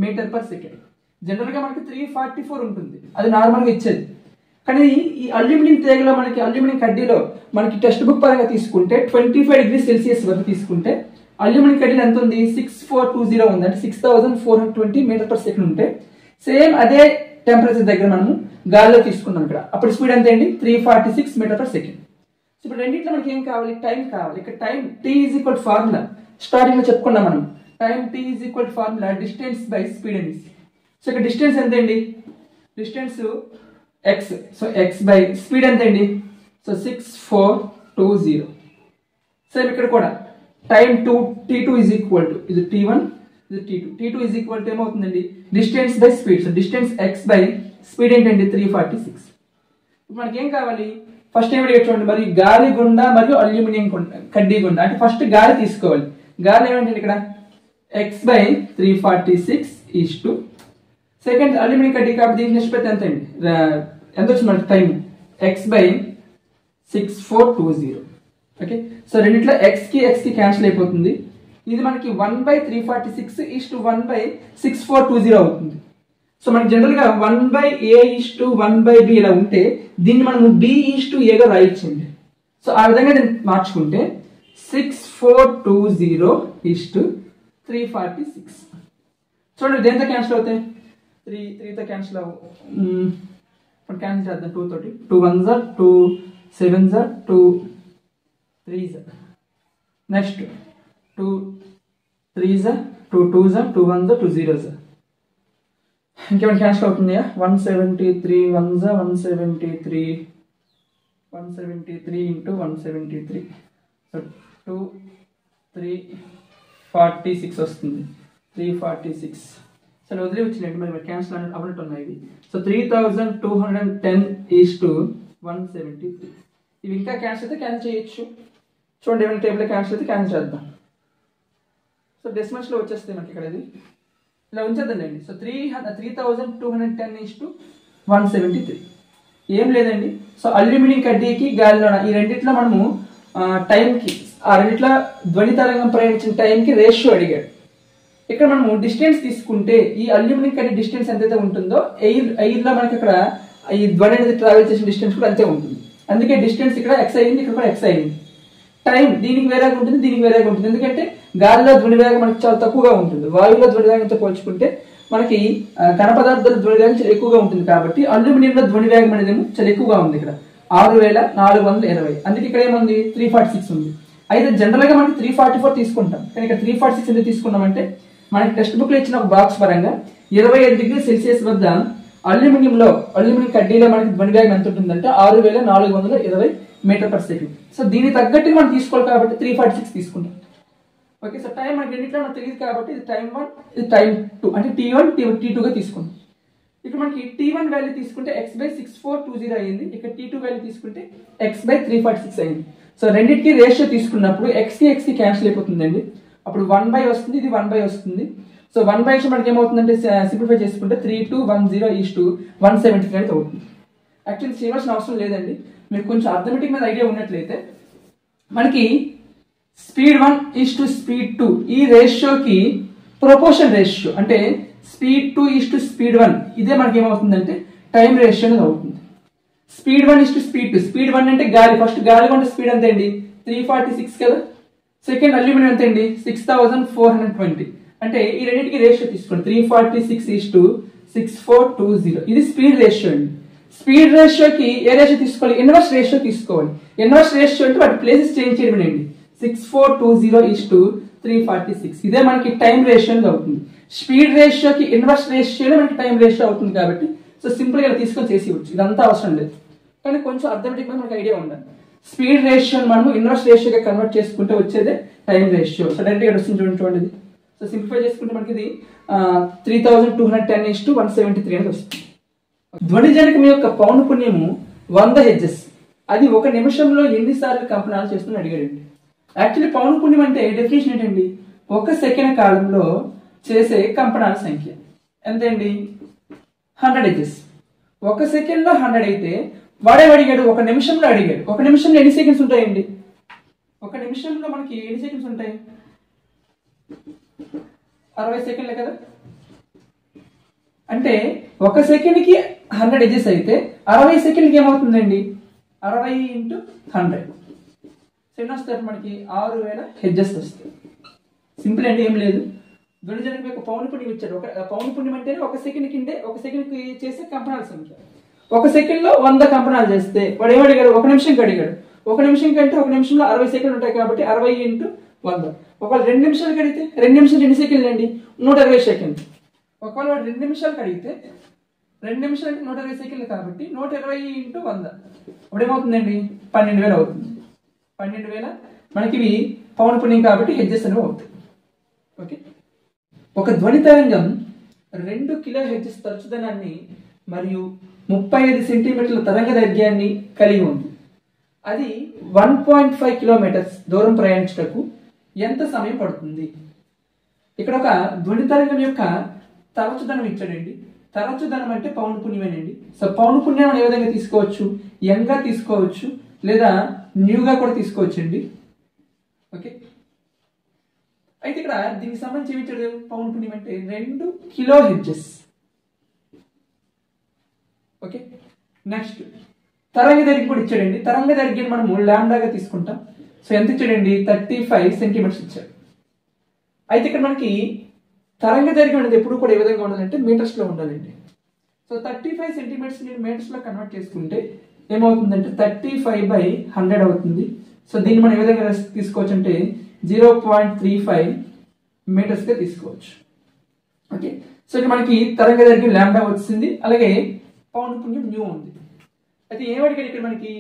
మీటర్ పర్ సెకండ్. జనరల్ గా మనకి 344 ఉంటుంది, అది నార్మల్ గా ఇచ్చేది. కానీ ఈ అల్యూమినియం తీగలో మనకి అల్యూమినియం కడ్డీలో మనకి టెక్స్ట్ బుక్ పరంగా తీసుకుంటే 25 డిగ్రీ సెల్సియస్ వరకు తీసుకుంటే అల్యూమినియం కడ్డీలో ఎంత ఉంది, 6420 ఉంది. అంటే 6420 మీటర్ పర్ సెకండ్ ఉంటే సేమ్ అదే టెంపరేచర్ దగ్గర మనము గాలిలో తీసుకున్నాం ఇక్కడ. అప్పుడు స్పీడ్ ఎంత అండి, 346 మీటర్ పర్ సెకండ్. సో ఇప్పుడు రెండింటిలో మనకి ఏం కావాలి, టైం కావాలి. ఇక్కడ time t is equal formula starting లో చెప్పుకున్నాం మనం. Time t is equal formula distance by speed అనేసి. సో ఇక్కడ డిస్టెన్స్ ఎంత అండి, distance x. So x by speed ఎంత అండి, సో 6420. సేమ్ ఇక్కడ కూడా time t2 is equal to ఇది t1, ఇది t2 ఈజ్ ఈక్వల్ టు ఏమవుతుందండి, distance by speed. So distance x by speed ఏంటండి, 346. ఇప్పుడు మనకి ఏం కావాలి, ఫస్ట్ ఏమి చూడండి, మరి గాలి గుండా మరియు అల్యూమినియం కడ్డీ గుండా. అంటే ఫస్ట్ గాలి తీసుకోవాలి. గాలి ఏమంటే ఇక్కడ x by 346 is to second aluminium కడ్డీ కాబట్టి దీనికి నిష్పత్తి ఎంత అండి, ఎంత వచ్చింది మనకి time, x by 6420. Okay, so రెండిట్లో x కి క్యాన్సిల్ అయిపోతుంది. ఇది మనకి 1/346 ఈజ్ టు 1/6420 అవుతుంది. సో మనకి జనరల్ గా 1/a ఈజ్ టు 1/b ఇలా ఉంటే దీన్ని మనం b ఈజ్ టు a గా రాయించండి. సో ఆ విధంగా దీన్ని మార్చుకుంటే 6420 ఈజ్ టు 346. చూడండి దేంతో క్యాన్సిల్ అవుతాయి, 3తో క్యాన్సిల్ అవ్వ, ఇప్పుడు క్యాన్సిల్ చేద్దాం 2 తోటి. 2 1s 2 7s 2 3s. Next 2 3s 2 2s 2 1s 2 0s. ఇంకేమైనా క్యాన్సిల్ అవుతుందా, 173 1s 173 ఇంటూ 173, సో 2 3 46 వస్తుంది, 346. సరే వదిలే వచ్చిందండి, మరి క్యాన్సిల్ అవ్వనట్టు ఉన్నాయి ఇవి. So 3210 is to 173. ఇవి ఇంకా క్యాన్సిల్ అయితే క్యాన్సిల్ చేయొచ్చు. చూడండి ఏమైనా టేబుల్ క్యాన్సిల్ అయితే క్యాన్సిల్ చేద్దాం. సో డెసిమల్స్లో వచ్చేస్తాయి మనకి ఇక్కడ, ఇది ఇలా ఉంచేద్దండి. So 3210 is to 173. ఏం లేదండి. సో అల్యూమినియం కడ్డీకి గాలిలో ఈ రెండిట్లో మనము టైంకి, ఆ రెండిట్లో ధ్వని తరంగం ప్రయాణించిన టైంకి రేషియో అడిగాడు. ఇక్కడ మనము డిస్టెన్స్ తీసుకుంటే ఈ అల్యూమినియం కడ్డీ డిస్టెన్స్ ఎంతైతే ఉంటుందో ఎయిర్లో మనకి ఇక్కడ ఈ ధ్వని అనేది ట్రావెల్ చేసిన డిస్టెన్స్ కూడా అంతే ఉంటుంది. అందుకే డిస్టెన్స్ ఇక్కడ x అయింది, ఇక్కడ కూడా x అయింది. టైం దీనికి వేరేగా ఉంటుంది, దీనికి వేరేగా ఉంటుంది. ఎందుకంటే గాలిలో ధ్వని వేగం మనకి చాలా తక్కువగా ఉంటుంది. వాయువులో ధ్వని వేగంతో పోల్చుకుంటే మనకి ఘన పదార్థాల ధ్వని వేగం చాలా ఎక్కువగా ఉంటుంది. కాబట్టి అల్యూమినియంలో ధ్వని వేగం అనేది చాలా ఎక్కువగా ఉంది. ఇక్కడ 6420. అందుకే ఇక్కడ ఏముంది, 346 ఉంది. అయితే జనరల్ గా మనకి 344 తీసుకుంటాం, కానీ ఇక్కడ 346 ఎందుకు తీసుకున్నామంటే మనకి టెక్స్ట్ బుక్ లో ఇచ్చిన ఒక బాక్స్ పరంగా 25 డిగ్రీ సెల్సియస్ వద్ద అల్యూమినియం కడ్డీలో మనకి ధ్వని వేగం ఎంత ఉంటుందంటే 6420 మీటర్ పర్ సెకండ్. సో దీనికి తగ్గట్టుగా మనం తీసుకోవాలి కాబట్టి 346 తీసుకుంటాం. ఓకే, సో టైం మనకి రెండిట్లో మనకు తెలియదు కాబట్టి ఇది టైం 1, ఇది టైం 2, అంటే T1 T2 గా తీసుకుందాం. ఇక్కడ మనకి T1 వాల్యూ తీసుకుంటే x/6420 అయ్యింది, ఇక్కడ T2 వాల్యూ తీసుకుంటే x/346 అయింది. సో రెండింటికి రేషియో తీసుకున్నప్పుడు x కి క్యాన్సిల్ అయిపోతుందండి. అప్పుడు 1/, వస్తుంది, ఇది 1/, వస్తుంది. సో 1/, మనకి ఏమవుతుందంటే సింప్లిఫై చేసుకుంటే 3210:173 అయితే అవుతుంది. యాక్చువల్లీ చేయవలసిన అవసరం లేదండి, మీకు కొంచెం అర్థమెటిక్ మీద ఐడియా ఉన్నట్లయితే మనకి స్పీడ్ 1 స్పీడ్ 2 ఈ రేషియోకి ప్రొపోర్షన్ రేషియో, అంటే స్పీడ్ 2 స్పీడ్ 1 ఇదే మనకి ఏమవుతుందంటే టైం రేషియో అనేది అవుతుంది. స్పీడ్ 1 స్పీడ్ 2, స్పీడ్ 1 అంటే గాలి, ఫస్ట్ గాలి కొంటే స్పీడ్ ఎంత అండి 346 కదా. సెకండ్ అల్యూమినియం ఎంత అండి 6420, అంటే ఈ రెండింటికి రేషియో తీసుకోండి 346:6420, ఇది స్పీడ్ రేషియో అండి. స్పీడ్ రేషియోకి ఏ రేషియో తీసుకోవాలి, ఇన్వర్స్ రేషియో తీసుకోవాలి. ఇన్వర్స్ రేషియో అంటే వాటి ప్లేసెస్ చేంజ్ చేయడం అండి. 6420:346 ఇదే మనకి టైం రేషియో అవుతుంది. స్పీడ్ రేషియోకి ఇన్వర్స్ రేషియోనే మనకి టైం రేషియో అవుతుంది కాబట్టి సో సింపుల్ గా తీసుకొని చేసేయచ్చు, ఇదంతా అవసరం లేదు. కానీ కొంచెం అర్థమెటిక్ మనకి ఐడియా ఉండాలి. స్పీడ్ రేషియో మనము ఇన్వర్స్ రేషియోగా కన్వర్ట్ చేసుకుంటే వచ్చేదే టైం రేషియో. సో డైరెక్ట్ గా వస్తుంది చూడండి. సో సింప్లిఫై చేసుకుంటే మనకి ఇది 3210:173 అనేది వస్తుంది. ధ్వనిజనకం యొక్క పౌనఃపున్యము 100 హెర్ట్జ్. అది ఒక నిమిషంలో ఎన్నిసార్లు కంపనాలు చేస్తుందని అడిగాడండి. యాక్చువల్లీ పౌనఃపున్యం అంటే డెఫినేషన్ ఏంటండి, ఒక సెకండ్ కాలంలో చేసే కంపనాల సంఖ్య ఎంత అండి 100 హెర్ట్జ్. ఒక సెకండ్ లో 100 అయితే వాడేవి అడిగాడు, ఒక నిమిషంలో అడిగాడు. ఒక నిమిషంలో ఎన్ని సెకండ్స్ ఉంటాయండి, ఒక నిమిషంలో మనకి ఎన్ని సెకండ్స్ ఉంటాయి 60 సెకండ్లే కదా. అంటే ఒక సెకండ్ కి 100 హెర్ట్జ్ అయితే 60 సెకండ్కి ఏమవుతుందండి 60 × 100 ఎన్ని వస్తాయి మనకి 6000 హెర్ట్జ్ వస్తాయి. సింపుల్ అండి, ఏం లేదు. ధ్వనిజనకం యొక్క పౌనఃపున్యం ఇచ్చాడు. ఒక పౌనఃపున్యం అంటే ఒక సెకండ్ కి చేసే కంపనాల సంఖ్య. ఒక సెకండ్ లో 100 కంపనాలు చేస్తే వాడు ఏమడిగాడు, ఒక నిమిషంకి అడిగాడు. ఒక నిమిషం కంటే ఒక నిమిషంలో 60 సెకండ్లు ఉంటాయి కాబట్టి 60 × 100. ఒకవేళ 2 నిమిషాలకి అడిగితే 2 నిమిషాలు ఎన్ని సెకండ్లు అండి 120 సెకండ్లు. ఒకవేళ వాడు 2 నిమిషాలకి అడిగితే 2 నిమిషాలకి 120 సెకండ్లు కాబట్టి 120 × 100 అప్పుడు ఏమవుతుందండి 12000 అవుతుంది. 12000 మనకి ఇవి పౌనఃపున్యం కాబట్టి హెర్ట్జ్ అనేవి అవుతాయి. ఓకే, ఒక ధ్వని తరంగం 2 కిలో హెర్ట్జ్ తరచుదనాన్ని మరియు 35 సెంటీమీటర్ల తరంగ దైర్ఘ్యాన్ని కలిగి ఉంది. అది 1.5 కిలోమీటర్స్ దూరం ప్రయాణించటకు ఎంత సమయం పడుతుంది? ఇక్కడ ఒక ధ్వని తరంగం యొక్క తరచుదనం ఇచ్చాడండి. తరచుదనం అంటే పౌనఃపున్యమేనండి. సో పౌనఃపున్యం ఏ విధంగా తీసుకోవచ్చు, యంగా తీసుకోవచ్చు లేదా న్యూగా కూడా తీసుకోవచ్చు అండి. ఓకే, అయితే ఇక్కడ దీనికి సంబంధించి ఏమి ఇచ్చాడు, పౌనఃపున్యం అంటే 2 కిలో హెర్ట్జ్. ఓకే, నెక్స్ట్ తరంగ దైర్ఘ్యం కూడా ఇచ్చాడండి. తరంగ దైర్ఘ్యాన్ని మనము లాంబ్డాగా తీసుకుంటాం. సో ఎంత ఇచ్చాడండి 35 సెంటీమీటర్స్ ఇచ్చాడు. అయితే ఇక్కడ మనకి తరంగ దైర్ఘ్యం అనేది ఎప్పుడు కూడా ఏ విధంగా ఉండాలంటే మీటర్స్ లో ఉండాలండి. సో 35 సెంటీమీటర్స్ నేను మీటర్స్ లో కన్వర్ట్ చేసుకుంటే ఏమవుతుందంటే 35/100 అవుతుంది. సో దీన్ని మనం ఏ విధంగా తీసుకోవచ్చు అంటే 0.35 మీటర్స్ గా తీసుకోవచ్చు. ఓకే, సో ఇక్కడ మనకి తరంగ దైర్ఘ్యం లాంబ్డా వచ్చింది, అలాగే పౌనఃపున్యం న్యూ ఉంది. అయితే ఏమడిగాడు ఇక్కడ మనకి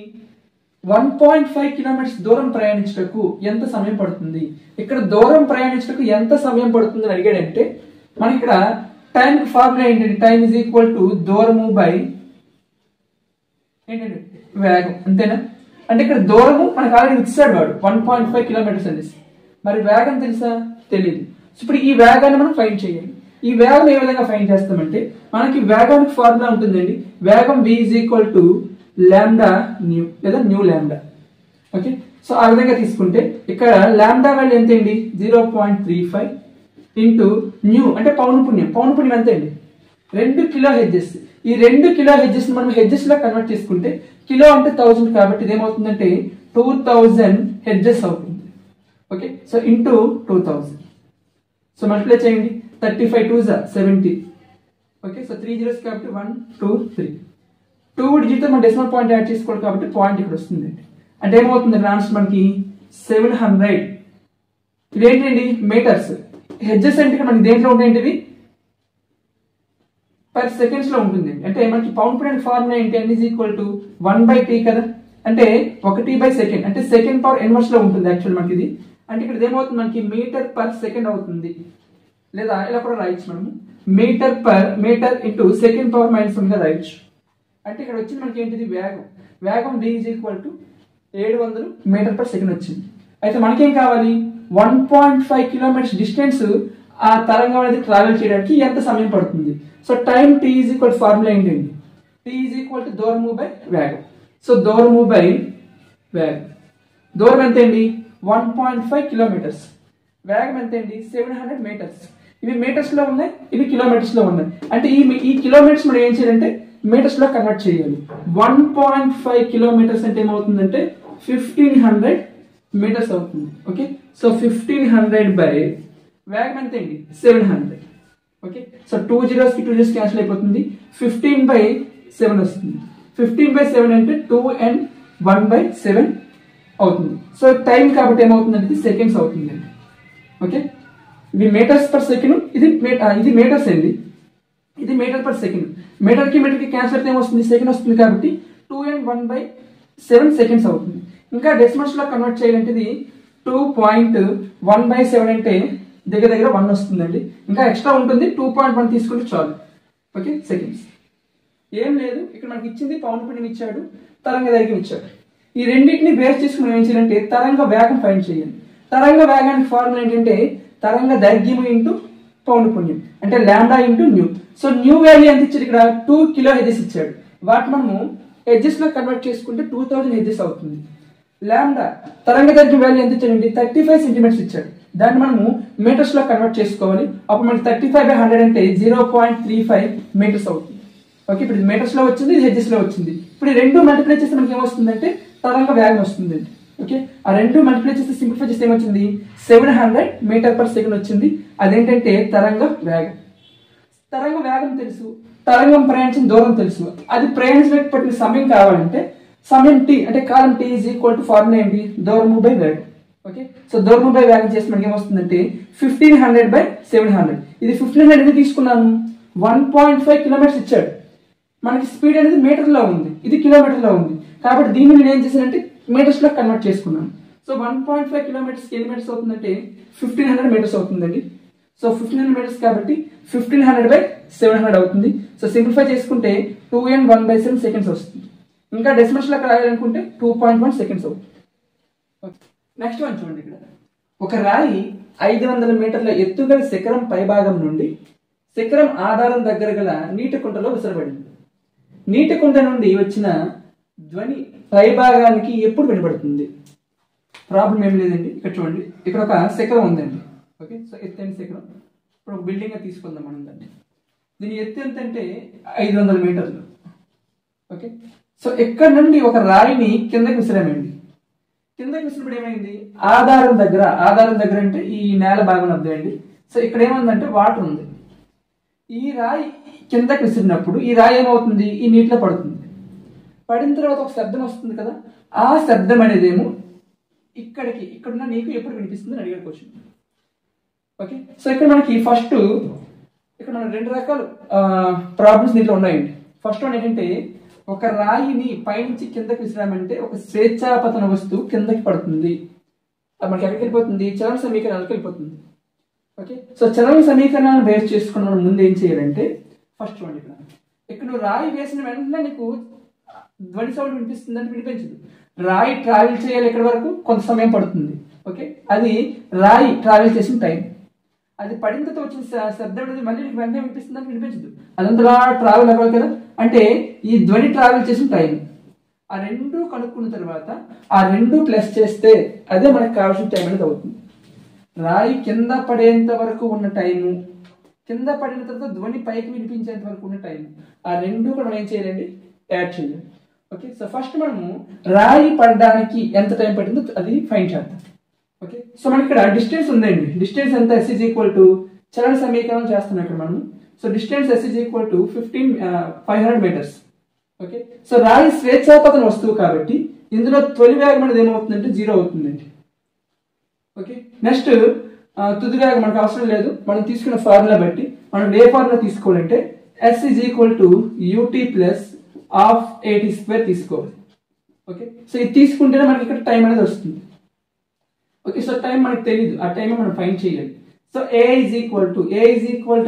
1.5 కిలోమీటర్స్ దూరం ప్రయాణించటకు ఎంత సమయం పడుతుంది. ఇక్కడ దూరం ప్రయాణించటకు ఎంత సమయం పడుతుంది అని అడిగాడంటే మనకి ఇక్కడ టైం ఫార్ములా ఏంటంటే టైం ఈజ్ ఈక్వల్ టు దూరము బై ఏంటంటే వేగం, అంతేనా. అంటే ఇక్కడ దూరము మనకు ఆల్రెడీ ఇచ్చాడు వాడు 1.5 కిలోమీటర్స్ అనేసి, మరి వేగం తెలుసా తెలియదు. సో ఇప్పుడు ఈ వేగాన్ని మనం ఫైండ్ చేయాలి. ఈ వేగం ఏ విధంగా ఫైండ్ చేస్తామంటే మనకి వేగానికి ఫార్ములా ఉంటుందండి, వేగం v is equal to lambda new లేదా న్యూ లాంబ్డా. ఓకే, సో ఆ విధంగా తీసుకుంటే ఇక్కడ లాంబ్డా వాల్యూ ఎంత అండి 0.35 ఇంటూ న్యూ అంటే పౌనఃపున్యం ఎంత అండి 2 కిలో హెర్ట్జ్. ఈ 2 కిలో హెర్ట్జ్ మనం హెర్ట్జ్ లో కన్వర్ట్ చేసుకుంటే కిలో అంటే 1000 కాబట్టి ఇది ఏమవుతుందంటే 2000 హెర్ట్జ్ అవుతుంది. Okay, so into 2000. So multiply చేయండి 35 2 70. ఓకే, సో 3 zeros కాబట్టి 1 2 3 2 డిజిట్ మనం డెసిమల్ పాయింట్ యాడ్ చేసుకోవాలి కాబట్టి పాయింట్ ఇక్కడ వస్తుందండి. అంటే ఏమవుతుంది ఆన్సర్ మనకి 700. ఇది ఏంటండి మీటర్స్. హెర్ట్జ్ అంటే మనకి దేంట్లో ఉంటాయంటే పర్ సెకండ్స్ లో ఉంటుంది. అంటే మనకి పౌనఃపున్యానికి ఫార్ములా ఏంటి n is equal to 1/t కదా, అంటే 1/సెకండ్ అంటే సెకండ్ పవర్ ఇన్వర్స్ లో ఉంటుంది యాక్చువల్ మనకి ఇది. అంటే ఇక్కడ ఏమవుతుంది మనకి మీటర్ పర్ సెకండ్ అవుతుంది. లేదా ఇలా కూడా రాయొచ్చు మనము మీటర్ ఇంటూ సెకండ్ పవర్ -1 గా రాయొచ్చు. అంటే ఇక్కడ వచ్చింది మనకి ఏంటిది వేగం v is equal to 700 metre per second వచ్చింది. అయితే మనకేం కావాలి 1.5 కిలోమీటర్స్ డిస్టెన్స్ ఆ తరంగం అనేది ట్రావెల్ చేయడానికి ఎంత సమయం పడుతుంది. So time t is equal formula ఏంటండి, t ఈజ్ ఈక్వల్ టు దూరము బై వేగం. సో దూరము బై వేగం, దూరం ఎంత అండి 1.5 కిలోమీటర్స్, వేగం ఎంత అండి 700 మీటర్స్. ఇవి మీటర్స్ లో ఉన్నాయి, ఇవి కిలోమీటర్స్ లో ఉన్నాయి. అంటే ఈ కిలోమీటర్స్ మనం ఏం చేయాలంటే మీటర్స్ లో కన్వర్ట్ చేయాలి. 1.5 కిలోమీటర్స్ అంటే ఏమవుతుందంటే 1500 మీటర్స్ అవుతుంది. ఓకే, సో 1500 బై వేగం ఎంత అండి 700. ఓకే, సో 2 zeros కి 2 zeros క్యాన్సిల్ అయిపోతుంది. 15/7 వస్తుంది. 15/7 అంటే 2 and 1/7 అవుతుంది. సో టైం కాబట్టి ఏమవుతుందంటే సెకండ్స్ అవుతుంది. ఓకే, ఇది మీటర్స్ పర్ సెకండ్, ఇది మీటర్స్ అండి, ఇది మీటర్ పర్ సెకండ్. మీటర్ కి క్యాన్సిల్ అయితే ఏమొస్తుంది సెకండ్ వస్తుంది కాబట్టి 2 and 1/7 సెకండ్స్ అవుతుంది. ఇంకా డెసిమల్స్ లో కన్వర్ట్ చేయాలంటే ఇది 2.1/7 అంటే దగ్గర 1 వస్తుందండి. ఇంకా ఎక్స్ట్రా ఉంటుంది, 2.1 తీసుకుంటే చాలు. Okay, seconds. ఏం లేదు, ఇక్కడ మనకి ఇచ్చింది పౌనఃపున్యం ఇచ్చాడు, తరంగ దైర్ఘ్యం ఇచ్చాడు. ఈ రెండింటిని బేస్ చేసుకుని మనం ఏం చేయాలంటే తరంగ వేగం ఫైండ్ చేయాలి. తరంగ వేగానికి ఫార్ములా ఏంటంటే తరంగ దైర్ఘ్యం ఇంటూ పౌనఃపున్యం అంటే lambda into new. So new value ఎంత ఇచ్చాడు, ఇక్కడ 2 కిలో హెర్ట్జ్ ఇచ్చాడు. వాటి మనము హెర్ట్జ్ లో కన్వర్ట్ చేసుకుంటే 2000 హెర్ట్జ్ అవుతుంది. లాంబ్డా తరంగ దైర్ఘ్యం వాల్యూ ఎంత ఇచ్చాడండి 35 సెంటీమీటర్స్ ఇచ్చాడు. దాన్ని మనము మీటర్స్ లో కన్వర్ట్ చేసుకోవాలి. అప్పుడు మనకి 35/100 అంటే 0.35 మీటర్స్ అవుతుంది. ఓకే, ఇప్పుడు మీటర్స్ లో వచ్చింది, ఇది హెర్ట్జ్ లో వచ్చింది. ఇప్పుడు ఈ రెండు మల్టిప్లై చేస్తే మనకి ఏమొస్తుందంటే తరంగ వేగం వస్తుందండి. ఓకే, ఆ రెండు మల్టిప్లై చేస్తే సింప్లిఫై చేస్తే ఏమొచ్చింది 700 మీటర్ పర్ సెకండ్ వచ్చింది. అదేంటంటే తరంగ వేగం. తరంగ వేగం తెలుసు, తరంగం ప్రయాణించిన దూరం తెలుసు. అది ప్రయాణించడానికి పట్టిన సమయం కావాలంటే సమయం t అంటే కాలం t is equal to formula ఏంటి దూరము బై వేగం. ఓకే, సో దూరము బై వేగం చేస్తే మనకి ఏమొస్తుందంటే 1500/700. ఇది 1500 ఎందుకు తీసుకున్నాను, 1.5 కిలోమీటర్స్ ఇచ్చాడు. మనకి స్పీడ్ అనేది మీటర్ లో ఉంది, ఇది కిలోమీటర్ లో ఉంది. కాబట్టి దీన్ని నేను ఏం చేశానంటే మీటర్స్ లో కన్వర్ట్ చేసుకున్నాను. సో 1.5 కిలోమీటర్స్ ఎన్ని మీటర్స్ అవుతుందంటే 1500 మీటర్స్ అవుతుందండి. సో 1500 మీటర్స్ కాబట్టి 1500/700 అవుతుంది. సో సింప్లిఫై చేసుకుంటే 2 and 1/7 సెకండ్స్ వస్తుంది. ఇంకా డెసిమల్స్ లో రాయాలనుకుంటే 2.1 సెకండ్స్ అవుతుంది. నెక్స్ట్ వన్ చూడండి, ఇక్కడ ఒక రాయి 500 మీటర్ల ఎత్తుగల శిఖరం పైభాగం నుండి శిఖరం ఆధారం దగ్గర గల నీటి కుంటలో విసరబడింది. నీటి కుంట నుండి వచ్చిన ధ్వని పైభాగానికి ఎప్పుడు వినపడుతుంది? ప్రాబ్లం ఏం లేదండి. ఇక్కడ చూడండి, ఇక్కడ ఒక శిఖరం ఉందండి. ఓకే, సో ఎత్తైన శిఖరం. ఇప్పుడు ఒక బిల్డింగ్ గా తీసుకుందాం మనం దాన్ని. దీని ఎత్తు ఎంత అంటే 500 మీటర్లు. ఓకే, సో ఇక్కడ నుండి ఒక రాయిని కిందకి విసిరామండి. కిందకి విసిరినప్పుడు ఏమైంది, ఆధారం దగ్గర అంటే ఈ నేల భాగం అర్థమండి. సో ఇక్కడ ఏముందంటే వాటర్ ఉంది. ఈ రాయి కిందకి విసిరినప్పుడు ఈ రాయి ఏమవుతుంది, ఈ నీటిలో పడుతుంది. పడిన తర్వాత ఒక శబ్దం వస్తుంది కదా, ఆ శబ్దం అనేదేమో ఇక్కడున్న నీకు ఎప్పుడు వినిపిస్తుంది అని అడిగాడు క్వశ్చన్. ఓకే, సో ఇక్కడ మనకి ఫస్ట్ ఇక్కడ మన 2 రకాల ప్రాబ్లమ్స్ దీంట్లో ఉన్నాయండి. ఫస్ట్ వన్ ఏంటంటే ఒక రాయిని పైనుంచి కిందకి విసిరామంటే ఒక స్వేచ్ఛాపతన వస్తువు కిందకి పడుతుంది. అది మనకి ఎక్కడికి వెళ్ళిపోతుంది, చలన సమీకరణాలకు వెళ్ళిపోతుంది. ఓకే, సో చలన సమీకరణాలను బేస్ చేసుకుని మనం ముందు ఏం చేయాలంటే ఫస్ట్ వన్ ఇక్కడ నువ్వు రాయి వేసిన వెంటనే నీకు ధ్వని సౌండ్ వినిపిస్తుంది అంటే వినిపించదు. రాయి ట్రావెల్ చేయాలి ఎక్కడి వరకు, కొంత సమయం పడుతుంది. ఓకే, అది రాయి ట్రావెల్ చేసిన టైం. అది పడిన తర్వాత వచ్చిన శబ్దం అనేది మళ్ళీ నీకు వెంటనే వినిపిస్తుంది అంటే వినిపించదు. అదంతలా ట్రావెల్ అవ్వాలి కదా, అంటే ఈ ధ్వని ట్రావెల్ చేసిన టైం. ఆ రెండు కనుక్కున్న తర్వాత ఆ రెండు ప్లస్ చేస్తే అదే మనకు కావాల్సిన టైం అనేది అవుతుంది. రాయి కింద పడేంత వరకు ఉన్న టైము, కింద పడిన తర్వాత ధ్వని పైకి వినిపించేంత వరకు ఉన్న టైం, ఆ రెండు కూడా మనం ఏం చేయాలండి యాడ్ చేయాలి. ఓకే, సో ఫస్ట్ మనము రాయి పడడానికి ఎంత టైం పట్టిందో అది ఫైండ్ చేద్దాం. ఓకే, సో మనకి ఇక్కడ డిస్టెన్స్ ఉందండి. డిస్టెన్స్ ఎంత, s ఈజ్ ఈక్వల్ టు చలన సమీకరణం చేస్తున్నాం ఇక్కడ మనము. So distance s is equal to 500 metres. Okay, so రాయి స్వేచ్ఛాపతన వస్తువు కాబట్టి ఇందులో తొలి వేగం అనేది ఏమవుతుందంటే 0 అవుతుందండి. ఓకే, నెక్స్ట్ తుది వేగం మనకు అవసరం లేదు. మనం తీసుకున్న ఫార్ములా బట్టి మనం ఏ ఫార్ములా తీసుకోవాలంటే s is equal to ut plus ½ at² తీసుకోవాలి. ఓకే, సో ఇది తీసుకుంటేనే మనకి ఇక్కడ టైం అనేది వస్తుంది. ఓకే, సో టైం మనకు తెలియదు, ఆ టైం మనం ఫైండ్ చేయాలి. So A is equal to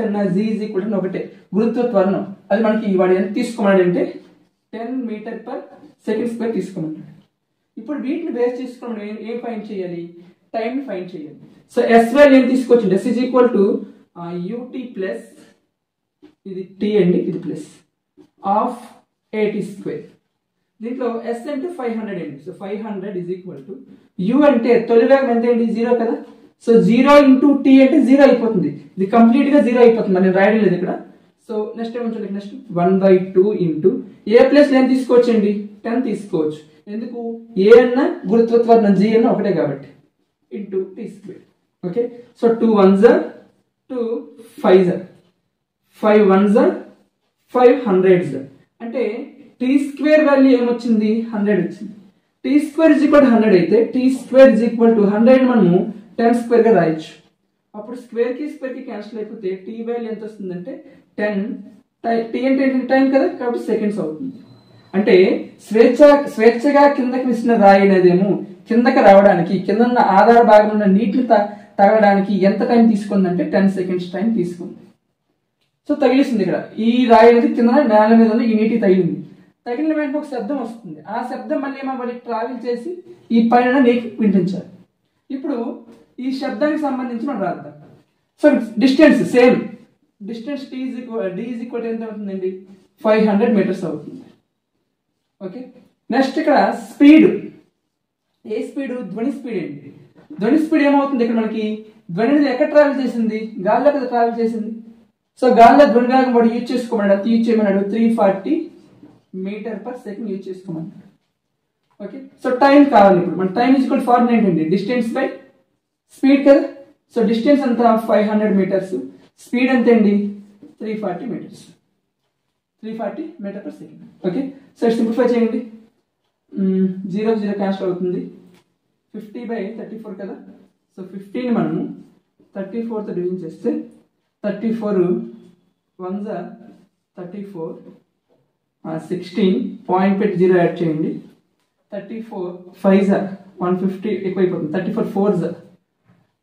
అన్న జీ ఈజ్ ఈక్వల్ టు ఒకటే గురుత్వ త్వరణం. అది మనకి వాడు ఎంత తీసుకోమన్నాడు అంటే 10 మీటర్ పర్ సెకండ్ స్క్వేర్ తీసుకోమన్నాడు. ఇప్పుడు వీటిని బేస్ చేసుకుని మనం ఏం ఫైండ్ చేయాలి, టైం ఫైండ్ చేయాలి. సో ఎస్ వాల్యూ ఏం తీసుకోవచ్చు, s is equal to u t plus ఇది టీ అండి, ఇది ప్లస్ ఆఫ్ ఏటీ స్క్వేర్. దీంట్లో ఎస్ అంటే 500 అండి. So 500 is equal to u అంటే తొలి వేగం ఎంత అండి, 0 కదా. సో 0 ఇంటూ టీ అంటే 0 అయిపోతుంది, ఇది కంప్లీట్ గా 0 అయిపోతుంది, నేను రాయడం లేదు ఇక్కడ. సో నెక్స్ట్ ఏమంటుంది, నెక్స్ట్ 1/2 ఇంటూ ఏ ప్లస్ ఏం తీసుకోవచ్చండి, 10 తీసుకోవచ్చు. ఎందుకు, ఏ అన్న గురుత్వ త్వరణం జీ అన్న ఒకటే కాబట్టి, into t square. Okay, so 2 1s 2 5s 5 1s 5 100s అంటే టీ స్క్వేర్ వాల్యూ ఏమొచ్చింది, 100 వచ్చింది. T square is equal to 100 అయితే t square is equal to 100 మనము 10 స్క్వేర్ గా రాయొచ్చు. అప్పుడు స్క్వేర్ కి క్యాన్సిల్ అయిపోతే టీ వాల్యూ ఎంత వస్తుందంటే 10. టీ అంటే టైం కదా, కాబట్టి సెకండ్స్ అవుతుంది. అంటే స్వేచ్ఛగా కిందకి విసిన రాయి అనేదేమో కిందకి రావడానికి, కింద ఉన్న ఆధార భాగం ఉన్న నీటిని తగలడానికి ఎంత టైం తీసుకుందంటే 10 సెకండ్స్ టైం తీసుకుంది. సో తగిలిస్తుంది ఇక్కడ, ఈ రాయి అనేది కింద నేల మీద ఉన్న ఈ నీటి తగిలింది. తగిలిన వెంటనే ఒక శబ్దం వస్తుంది, ఆ శబ్దం మళ్ళీ ఏమవ్వాలి, ట్రావెల్ చేసి ఈ పైన నీకు వినిపించాలి. ఇప్పుడు ఈ శబ్దానికి సంబంధించి మనం రాద్దాం. So distance same, distance d is equal ఎంత అవుతుందండి, 500 మీటర్స్ అవుతుంది. ఓకే, నెక్స్ట్ ఇక్కడ స్పీడ్, ఏ స్పీడ్, ధ్వని స్పీడ్ ఏంటి, ధ్వని స్పీడ్ ఏమవుతుంది ఇక్కడ మనకి, ధ్వని అనేది ఎక్కడ ట్రావెల్ చేసింది, గాల్లో కదా ట్రావెల్ చేసింది. సో గాల్లో ధ్వని వేగం వాడు యూజ్ చేసుకోమన్నాడు, అది యూజ్ చేయమన్నాడు 340 మీటర్ పర్ సెకండ్ యూజ్ చేసుకోమన్నాడు. ఓకే, సో టైం కావాలి ఇప్పుడు మన, టైం ఈజ్ ఈక్వల్ ఫార్ములా ఏంటండి, డిస్టెన్స్ బై స్పీడ్ కదా. సో డిస్టెన్స్ అంతా 500 మీటర్స్, స్పీడ్ ఎంత అండి 340 metres, 340 metre per second. Okay, so simplify చేయండి, 0 0 క్యాన్సిల్ అవుతుంది, 50/34 కదా. సో 50ని మనము 34తో డివిజన్ చేస్తే 34 1s 34 16 పాయింట్ పెట్టి 0 యాడ్ చేయండి, 34 5s 150 ఎక్కువైపోతుంది, 34 4s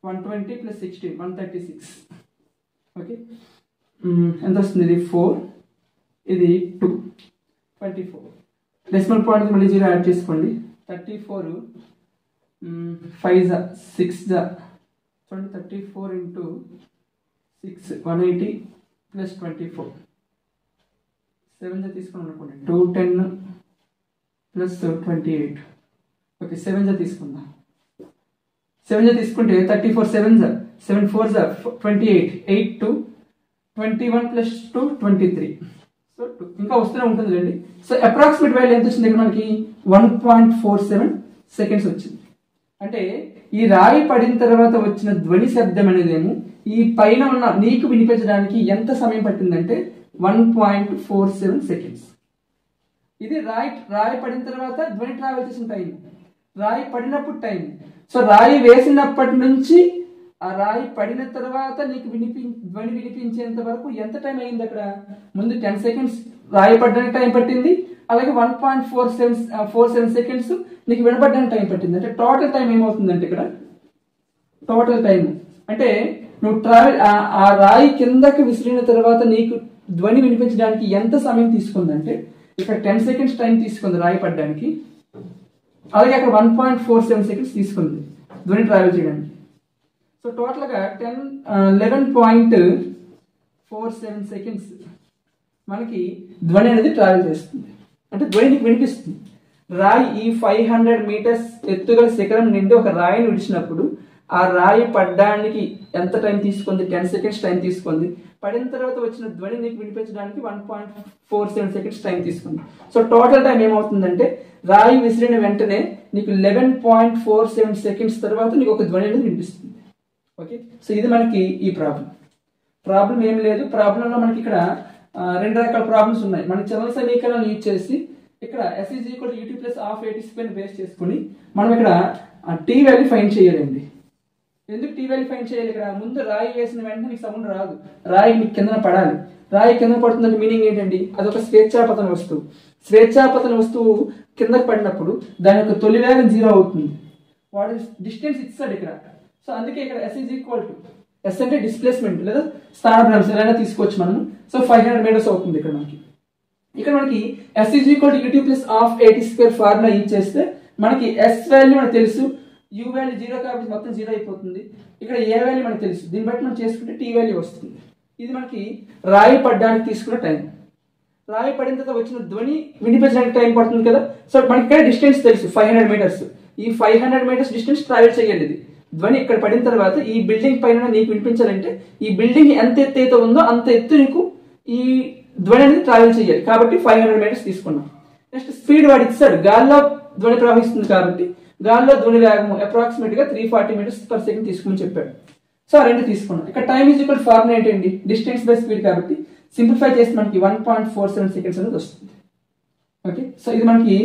120 ప్లస్ 16 136. ఓకే, ఎంత వస్తుంది, ఇది 4 ఇది 2 24. డెసిమల్ పాయింట్ మళ్ళీ 0 యాడ్ చేసుకోండి, 34 5s 6s చూడండి, 34 ఇంటూ 6 180 ప్లస్ 24 7 తీసుకున్నాం అనుకోండి, 210 ప్లస్ 28. ఓకే, 7 తీసుకుందాం, 7 తీసుకుంటే 34 7s 7 4s 28 8 2 21 ప్లస్ 2 23. సో 2 ఇంకా వస్తూనే ఉంటుంది రండి. సో అప్రాక్సిమేట్ వాల్యూ ఎంత వచ్చింది ఇక్కడ మనకి, 1.47 సెకండ్స్ వచ్చింది. అంటే ఈ రాయి పడిన తర్వాత వచ్చిన ధ్వని శబ్దం అనేదేమో ఈ పైన ఉన్న నీకు వినిపించడానికి ఎంత సమయం పట్టిందంటే 1.47 సెకండ్స్. ఇది రాయి పడిన తర్వాత ధ్వని ట్రావెల్ చేసిన టైం, రాయి పడినప్పుడు టైం. సో రాయి వేసినప్పటి నుంచి ఆ రాయి పడిన తర్వాత నీకు ధ్వని వినిపించేంత వరకు ఎంత టైం అయింది అక్కడ, ముందు 10 సెకండ్స్ రాయి పడడానికి టైం పట్టింది, అలాగే 1.47 సెకండ్స్ నీకు వినపడడానికి టైం పట్టింది. అంటే టోటల్ టైం ఏమవుతుందంటే ఇక్కడ, టోటల్ టైం అంటే నువ్వు ఆ రాయి కిందకి విసిరిన తర్వాత నీకు ధ్వని వినిపించడానికి ఎంత సమయం తీసుకుందంటే ఇక్కడ 10 సెకండ్స్ టైం తీసుకుంది రాయి పడడానికి, అలాగే అక్కడ 1.47 సెకండ్స్ తీసుకుంది ధ్వని ట్రావెల్ చేయడానికి. సో టోటల్గా 11.47 సెకండ్స్ మనకి ధ్వని అనేది ట్రావెల్ చేస్తుంది, అంటే ధ్వని నీకు వినిపిస్తుంది. రాయి ఈ 500 మీటర్స్ ఎత్తుగల శిఖరం నుండి ఒక రాయిని విడిచినప్పుడు ఆ రాయి పడ్డానికి ఎంత టైం తీసుకుంది, 10 సెకండ్స్ టైం తీసుకుంది. పడిన తర్వాత వచ్చిన ధ్వని నీకు వినిపించడానికి 1.47 సెకండ్స్ టైం తీసుకుంది. సో టోటల్ టైం ఏమవుతుందంటే రాయి విసిరిన వెంటనే నీకు 11.47 సెకండ్స్ తర్వాత నీకు ఒక ధ్వని అనేది వినిపిస్తుంది. ఓకే, సో ఇది మనకి ఈ ప్రాబ్లం ఏం లేదు. ప్రాబ్లంలో మనకి ఇక్కడ 2 రకాల ప్రాబ్లమ్స్ ఉన్నాయి. మన చలన సమీకరణాలు యూజ్ చేసి ఇక్కడ S = UT + ½ AT² బేస్ చేసుకుని మనం ఇక్కడ టీ వాల్యూ ఫైండ్ చేయాలండి. ఎందుకు టీ వాల్యూ ఫైండ్ చేయాలి, ఇక్కడ ముందు రాయి వేసిన వెంటనే నీకు సౌండ్ రాదు, రాయి నీకు కింద పడాలి. రాయి కింద పడుతుందంటే మీనింగ్ ఏంటండి, అదొక స్వేచ్ఛాపతన వస్తువు. స్వేచ్ఛాపతన వస్తువు కిందకి పడినప్పుడు దాని యొక్క తొలి వేగం 0 అవుతుంది. వాడు డిస్టెన్స్ ఇస్తాడు ఇక్కడ. సో అందుకే ఇక్కడ S is equal to, S అంటే డిస్ప్లేస్మెంట్ లేదా స్థానభ్రంశం ఎలా తీసుకోవచ్చు మనము. సో 500 మీటర్స్ అవుతుంది ఇక్కడ మనకి. ఇక్కడ మనకి S is equal to ut plus half AT square formula use చేస్తే మనకి S వాల్యూ మనకు తెలుసు, U వాల్యూ 0 కాబట్టి మొత్తం 0 అయిపోతుంది. ఇక్కడ A వాల్యూ మనకు తెలుసు, దీన్ని బట్టి మనం చేసుకుంటే T వాల్యూ వస్తుంది. ఇది మనకి రాయి పడడానికి తీసుకున్న టైం. రాయి పడిన తర్వాత వచ్చిన ధ్వని వినిపించడానికి టైం పడుతుంది కదా. సో మనకి ఇక్కడ డిస్టెన్స్ తెలుసు 500 మీటర్స్. ఈ 500 మీటర్స్ డిస్టెన్స్ ట్రావెల్ చేయాలి. ఇది ధ్వని ఇక్కడ పడిన తర్వాత ఈ బిల్డింగ్ పైన నీకు వినిపించాలంటే ఈ బిల్డింగ్ ఎంత ఎత్తు అయితే ఉందో అంత ఎత్తు నీకు ఈ ధ్వని అనేది ట్రావెల్ చేయాలి. కాబట్టి 500 మీటర్స్ తీసుకున్నాం. నెక్స్ట్ స్పీడ్ వాడు ఇస్తాడు, గాల్లో ధ్వని ప్రవహిస్తుంది కాబట్టి గాల్లో ధ్వని వేగం అప్రాక్సిమేట్ గా 340 మీటర్స్ పర్ సెకండ్ తీసుకోమని చెప్పాడు. సో ఆ రెండు తీసుకున్నాం. ఇక్కడ టైం ఈజ్ ఈక్వల్ ఫార్ములా ఏంటండి, డిస్టెన్స్ బై స్పీడ్ కాబట్టి సింప్లిఫై చేస్తే మనకి 1.47 సెకండ్స్ అనేది వస్తుంది. ఓకే, సో ఇది మనకి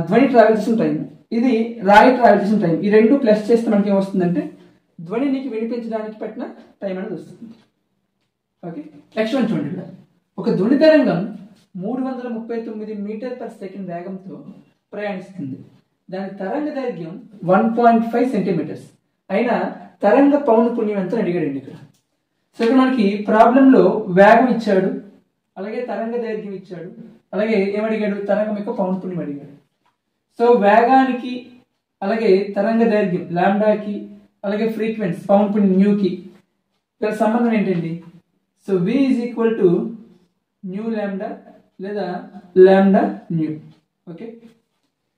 ధ్వని ట్రావెల్ చేసిన టైం, ఇది రాయి ట్రావెల్ చేసిన టైం. ఈ రెండు ప్లస్ చేస్తే మనకి ఏమొస్తుందంటే ధ్వని నీకు వినిపించడానికి పట్టిన టైం అనేది వస్తుంది. ఓకే, నెక్స్ట్ వన్ చూడండి. ఇక్కడ ఒక ధ్వని తరంగం 339 మీటర్ పర్ సెకండ్ వేగంతో ప్రయాణిస్తుంది. దాని తరంగ దైర్ఘ్యం 1.5 సెంటీమీటర్స్. అయినా తరంగ పౌనఃపున్యం ఎంత అడిగాడండి ఇక్కడ. సో ఇక్కడ మనకి ప్రాబ్లంలో వేగం ఇచ్చాడు, అలాగే తరంగ దైర్ఘ్యం ఇచ్చాడు, అలాగే ఏమడిగాడు, తరంగం యొక్క పౌనఃపున్యం అడిగాడు. సో వేగానికి అలాగే తరంగ దైర్ఘ్యం లాంబ్డాకి అలాగే ఫ్రీక్వెన్సీ పౌనఃపున్యం న్యూకి ఇక్కడ సంబంధం ఏంటండి. So V is equal to new lambda లేదా లాంబ్డా న్యూ. ఓకే,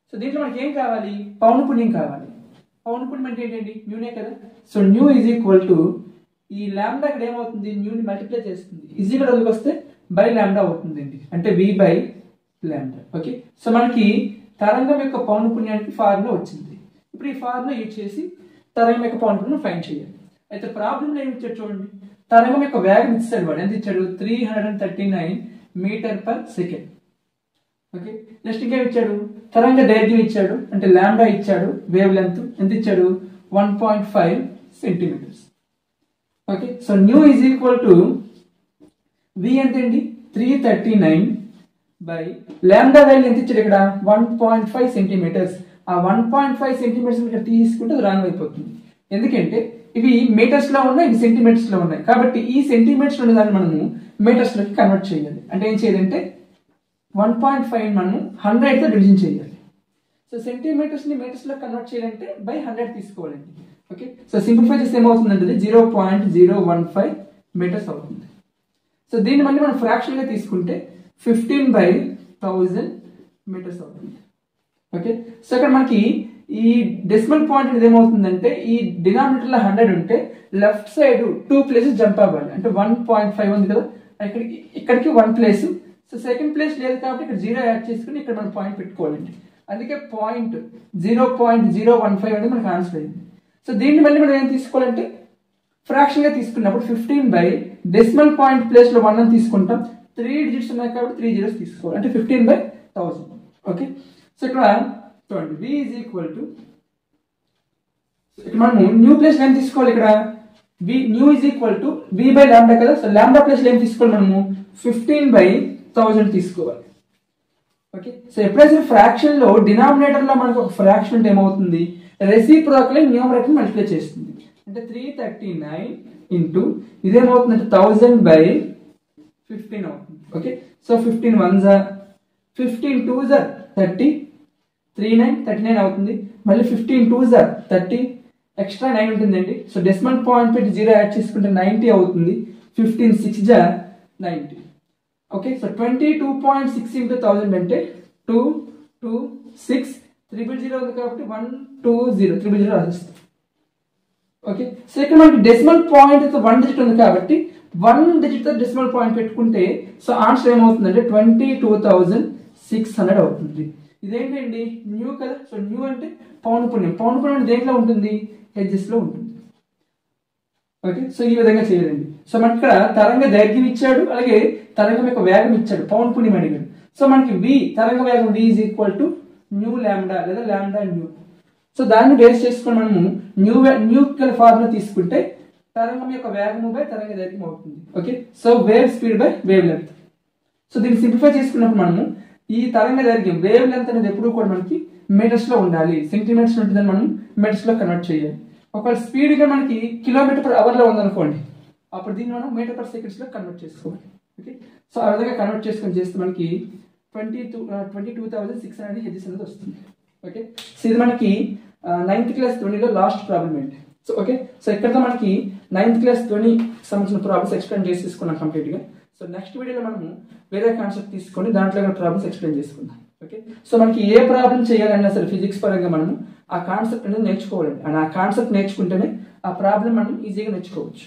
సో దీంట్లో మనకి ఏం కావాలి, పౌనఃపున్యం కావాలి. పౌనఃపున్యం అంటే ఏంటండి, న్యూనే కదా. So nu is equal to ఈ లాంబ్డా ఇక్కడ ఏమవుతుంది, న్యూని మల్టిప్లై చేస్తుంది, ఈజ్ ఇక్కడ అందుకు వస్తే బై లాంబ్డా అవుతుందండి, అంటే V by lambda. Okay, so మనకి తరంగం యొక్క పౌనఃపున్యానికి ఫార్ములా వచ్చింది. ఇప్పుడు ఈ ఫార్ములా యూజ్ చేసి తరంగం యొక్క పౌనఃపున్యం ఫైండ్ చేయాలి. అయితే ప్రాబ్లంలో ఏమి ఇచ్చాడు చూడండి, తరంగం యొక్క వేగం ఇచ్చాడు. వాడు ఎంత ఇచ్చాడు, 339 metre per second. Okay, next ఇంకేం ఇచ్చాడు, తరంగ దైర్ఘ్యం ఇచ్చాడు, అంటే లాంబ్డా ఇచ్చాడు, వేవ్ లెంత్ ఎంత ఇచ్చాడు, 1.5 centimetres. Okay, so nu is equal to V ఎంతండి 339 బై లాంబ్డా వాల్యూ ఎంత ఇచ్చాడు ఇక్కడ 1.5 సెంటీమీటర్స్. ఆ 1.5 సెంటీమీటర్స్ ఇక్కడ తీసుకుంటే అది రాంగ్ అయిపోతుంది. ఎందుకంటే ఇవి మీటర్స్ లో ఉన్నాయి, ఇవి సెంటీమీటర్స్ లో ఉన్నాయి. కాబట్టి ఈ సెంటీమీటర్స్ ఉన్న దాన్ని మనము మీటర్స్ లోకి కన్వర్ట్ చేయాలి. అంటే ఏం చేయాలంటే 1.5 మనము 100 తో డివిజన్ చేయాలి. సో సెంటీమీటర్స్ ని మీటర్స్ లో కన్వర్ట్ చేయాలంటే బై 100 తీసుకోవాలండి. ఓకే, సో సింప్లిఫై చేస్తే ఏమవుతుందంటే 0.015 మీటర్స్ అవుతుంది. సో దీన్ని మళ్ళీ మనం ఫ్రాక్షన్ గా తీసుకుంటే 15/1000 మీటర్స్ అవుతుంది. ఓకే, సో ఇక్కడ మనకి ఈ డెసిమల్ పాయింట్ అనేది ఏమవుతుందంటే ఈ డినామినేటర్ లో 100 ఉంటే లెఫ్ట్ సైడ్ 2 ప్లేసెస్ జంప్ అవ్వాలి. అంటే 1.5 ఉంది కదా, ఇక్కడికి 1 ప్లేస్. సో సెకండ్ ప్లేస్ లేదు కాబట్టి ఇక్కడ 0 యాడ్ చేసుకుని ఇక్కడ మనం పాయింట్ పెట్టుకోవాలండి. అందుకే పాయింట్ 0.015 అనేది మనకు ఆన్సర్ అయింది. సో దీన్ని మళ్ళీ మనం ఏం తీసుకోవాలంటే ఫ్రాక్షన్ గా తీసుకున్నప్పుడు 15 బై డెసిమల్ పాయింట్ ప్లేస్ లో 1 అని తీసుకుంటాం. 3 డిజిట్స్ ఉన్నాయి కాబట్టి 3 జీరోస్ తీసుకోవాలి, అంటే 15/1000. ఓకే, సో ఇక్కడ చూడండి V ఈజ్ ఈక్వల్ టు ఇక్కడ మనము న్యూ ప్లేస్ ఏం తీసుకోవాలి, ఇక్కడ new is equal to V by lambda కదా. సో లాంబ్డా ప్లేస్ ఏం తీసుకోవాలి, మనము 15/1000 తీసుకోవాలి. ఓకే, సో ఎప్పుడైతే ఫ్రాక్షన్ లో డినామినేటర్ లో మనకు ఒక ఫ్రాక్షన్ ఉంటే ఏమవుతుంది, రెసిప్రోకల్ న్యూమరేటర్ మల్టిప్లై చేస్తుంది. అంటే 339 ఇంటూ ఇదేమవుతుందంటే 1000/15 అవుతుంది. ఓకే, సో 15 1s 15 2s 30 39 అవుతుంది. మళ్ళీ 15 2s 30 ఎక్స్ట్రా 9 ఉంటుందండి. సో డెసిమల్ పాయింట్ పెట్టి 0 యాడ్ చేసుకుంటే 90 అవుతుంది. 15 6s 90. ఓకే, సో 22.6 ఇంటూ 1000 అంటే 226 000 ఉంది కాబట్టి 120 000 రాసేస్తాం. ఓకే, సో ఇక్కడ మనకి డెసిమల్ పాయింట్ 1 డిజిట్ ఉంది కాబట్టి 1 డిజిట్ తో డెసిమల్ పాయింట్ పెట్టుకుంటే సో ఆన్సర్ ఏమవుతుందంటే 22,600 అవుతుంది. ఇదేంటండి న్యూ కదా. సో న్యూ అంటే పౌనఃపున్యం. పౌనఃపున్యం దేంట్లో ఉంటుంది, హెడ్జెస్ లో ఉంటుంది. ఓకే, సో ఈ విధంగా చేయాలండి. సో మనకి ఇక్కడ తరంగ దైర్ఘ్యం ఇచ్చాడు, అలాగే తరంగం యొక్క వేగం ఇచ్చాడు, పౌనఃపున్యం అడిగాడు. సో మనకి V తరంగ వేగం V is equal to new lambda లేదా లాంబ్డా న్యూ. సో దాన్ని బేస్ చేసుకొని మనము న్యూ ఫార్ములా తీసుకుంటే తరంగం యొక్క వేగము బై తరంగ దైర్ఘ్యం అవుతుంది. Okay, so wave speed by wave length. So దీన్ని సింప్లిఫై చేసుకున్నప్పుడు మనము ఈ తరంగ దైర్ఘ్యం వేవ్ లెంత్ అనేది ఎప్పుడు కూడా మనకి మీటర్స్లో ఉండాలి, సెంటీమీటర్స్ ఉంటుందని మనం మీటర్స్లో కన్వర్ట్ చేయాలి. ఒకవేళ స్పీడ్గా మనకి కిలోమీటర్ పర్ అవర్లో ఉందనుకోండి, అప్పుడు దీన్ని మనం మీటర్ పర్ సెకండ్స్లో కన్వర్ట్ చేసుకోవాలి. ఓకే, సో ఆ విధంగా కన్వర్ట్ చేసుకొని చేస్తే మనకి 22,600 హెడ్జెస్ అనేది వస్తుంది. ఓకే, సో ఇది మనకి 9th క్లాస్ ధ్వనిలో లాస్ట్ ప్రాబ్లం ఏంటి. సో ఓకే, సో ఇక్కడతో మనకి 9th క్లాస్ ధ్వని సంబంధించిన ప్రాబ్లమ్స్ ఎక్స్ప్లెయిన్ చేసి తీసుకున్నాం కంప్లీట్గా. సో నెక్స్ట్ వీడియోలో మనము వేరే కాన్సెప్ట్ తీసుకొని దాంట్లో ప్రాబ్లమ్స్ ఎక్స్ప్లెయిన్ చేసుకుందాం. ఓకే, సో మనకి ఏ ప్రాబ్లం చేయాలన్నా సరే ఫిజిక్స్ పరంగా మనము ఆ కాన్సెప్ట్ అనేది నేర్చుకోవాలండి. అండ్ ఆ కాన్సెప్ట్ నేర్చుకుంటేనే ఆ ప్రాబ్లం మనం ఈజీగా నేర్చుకోవచ్చు.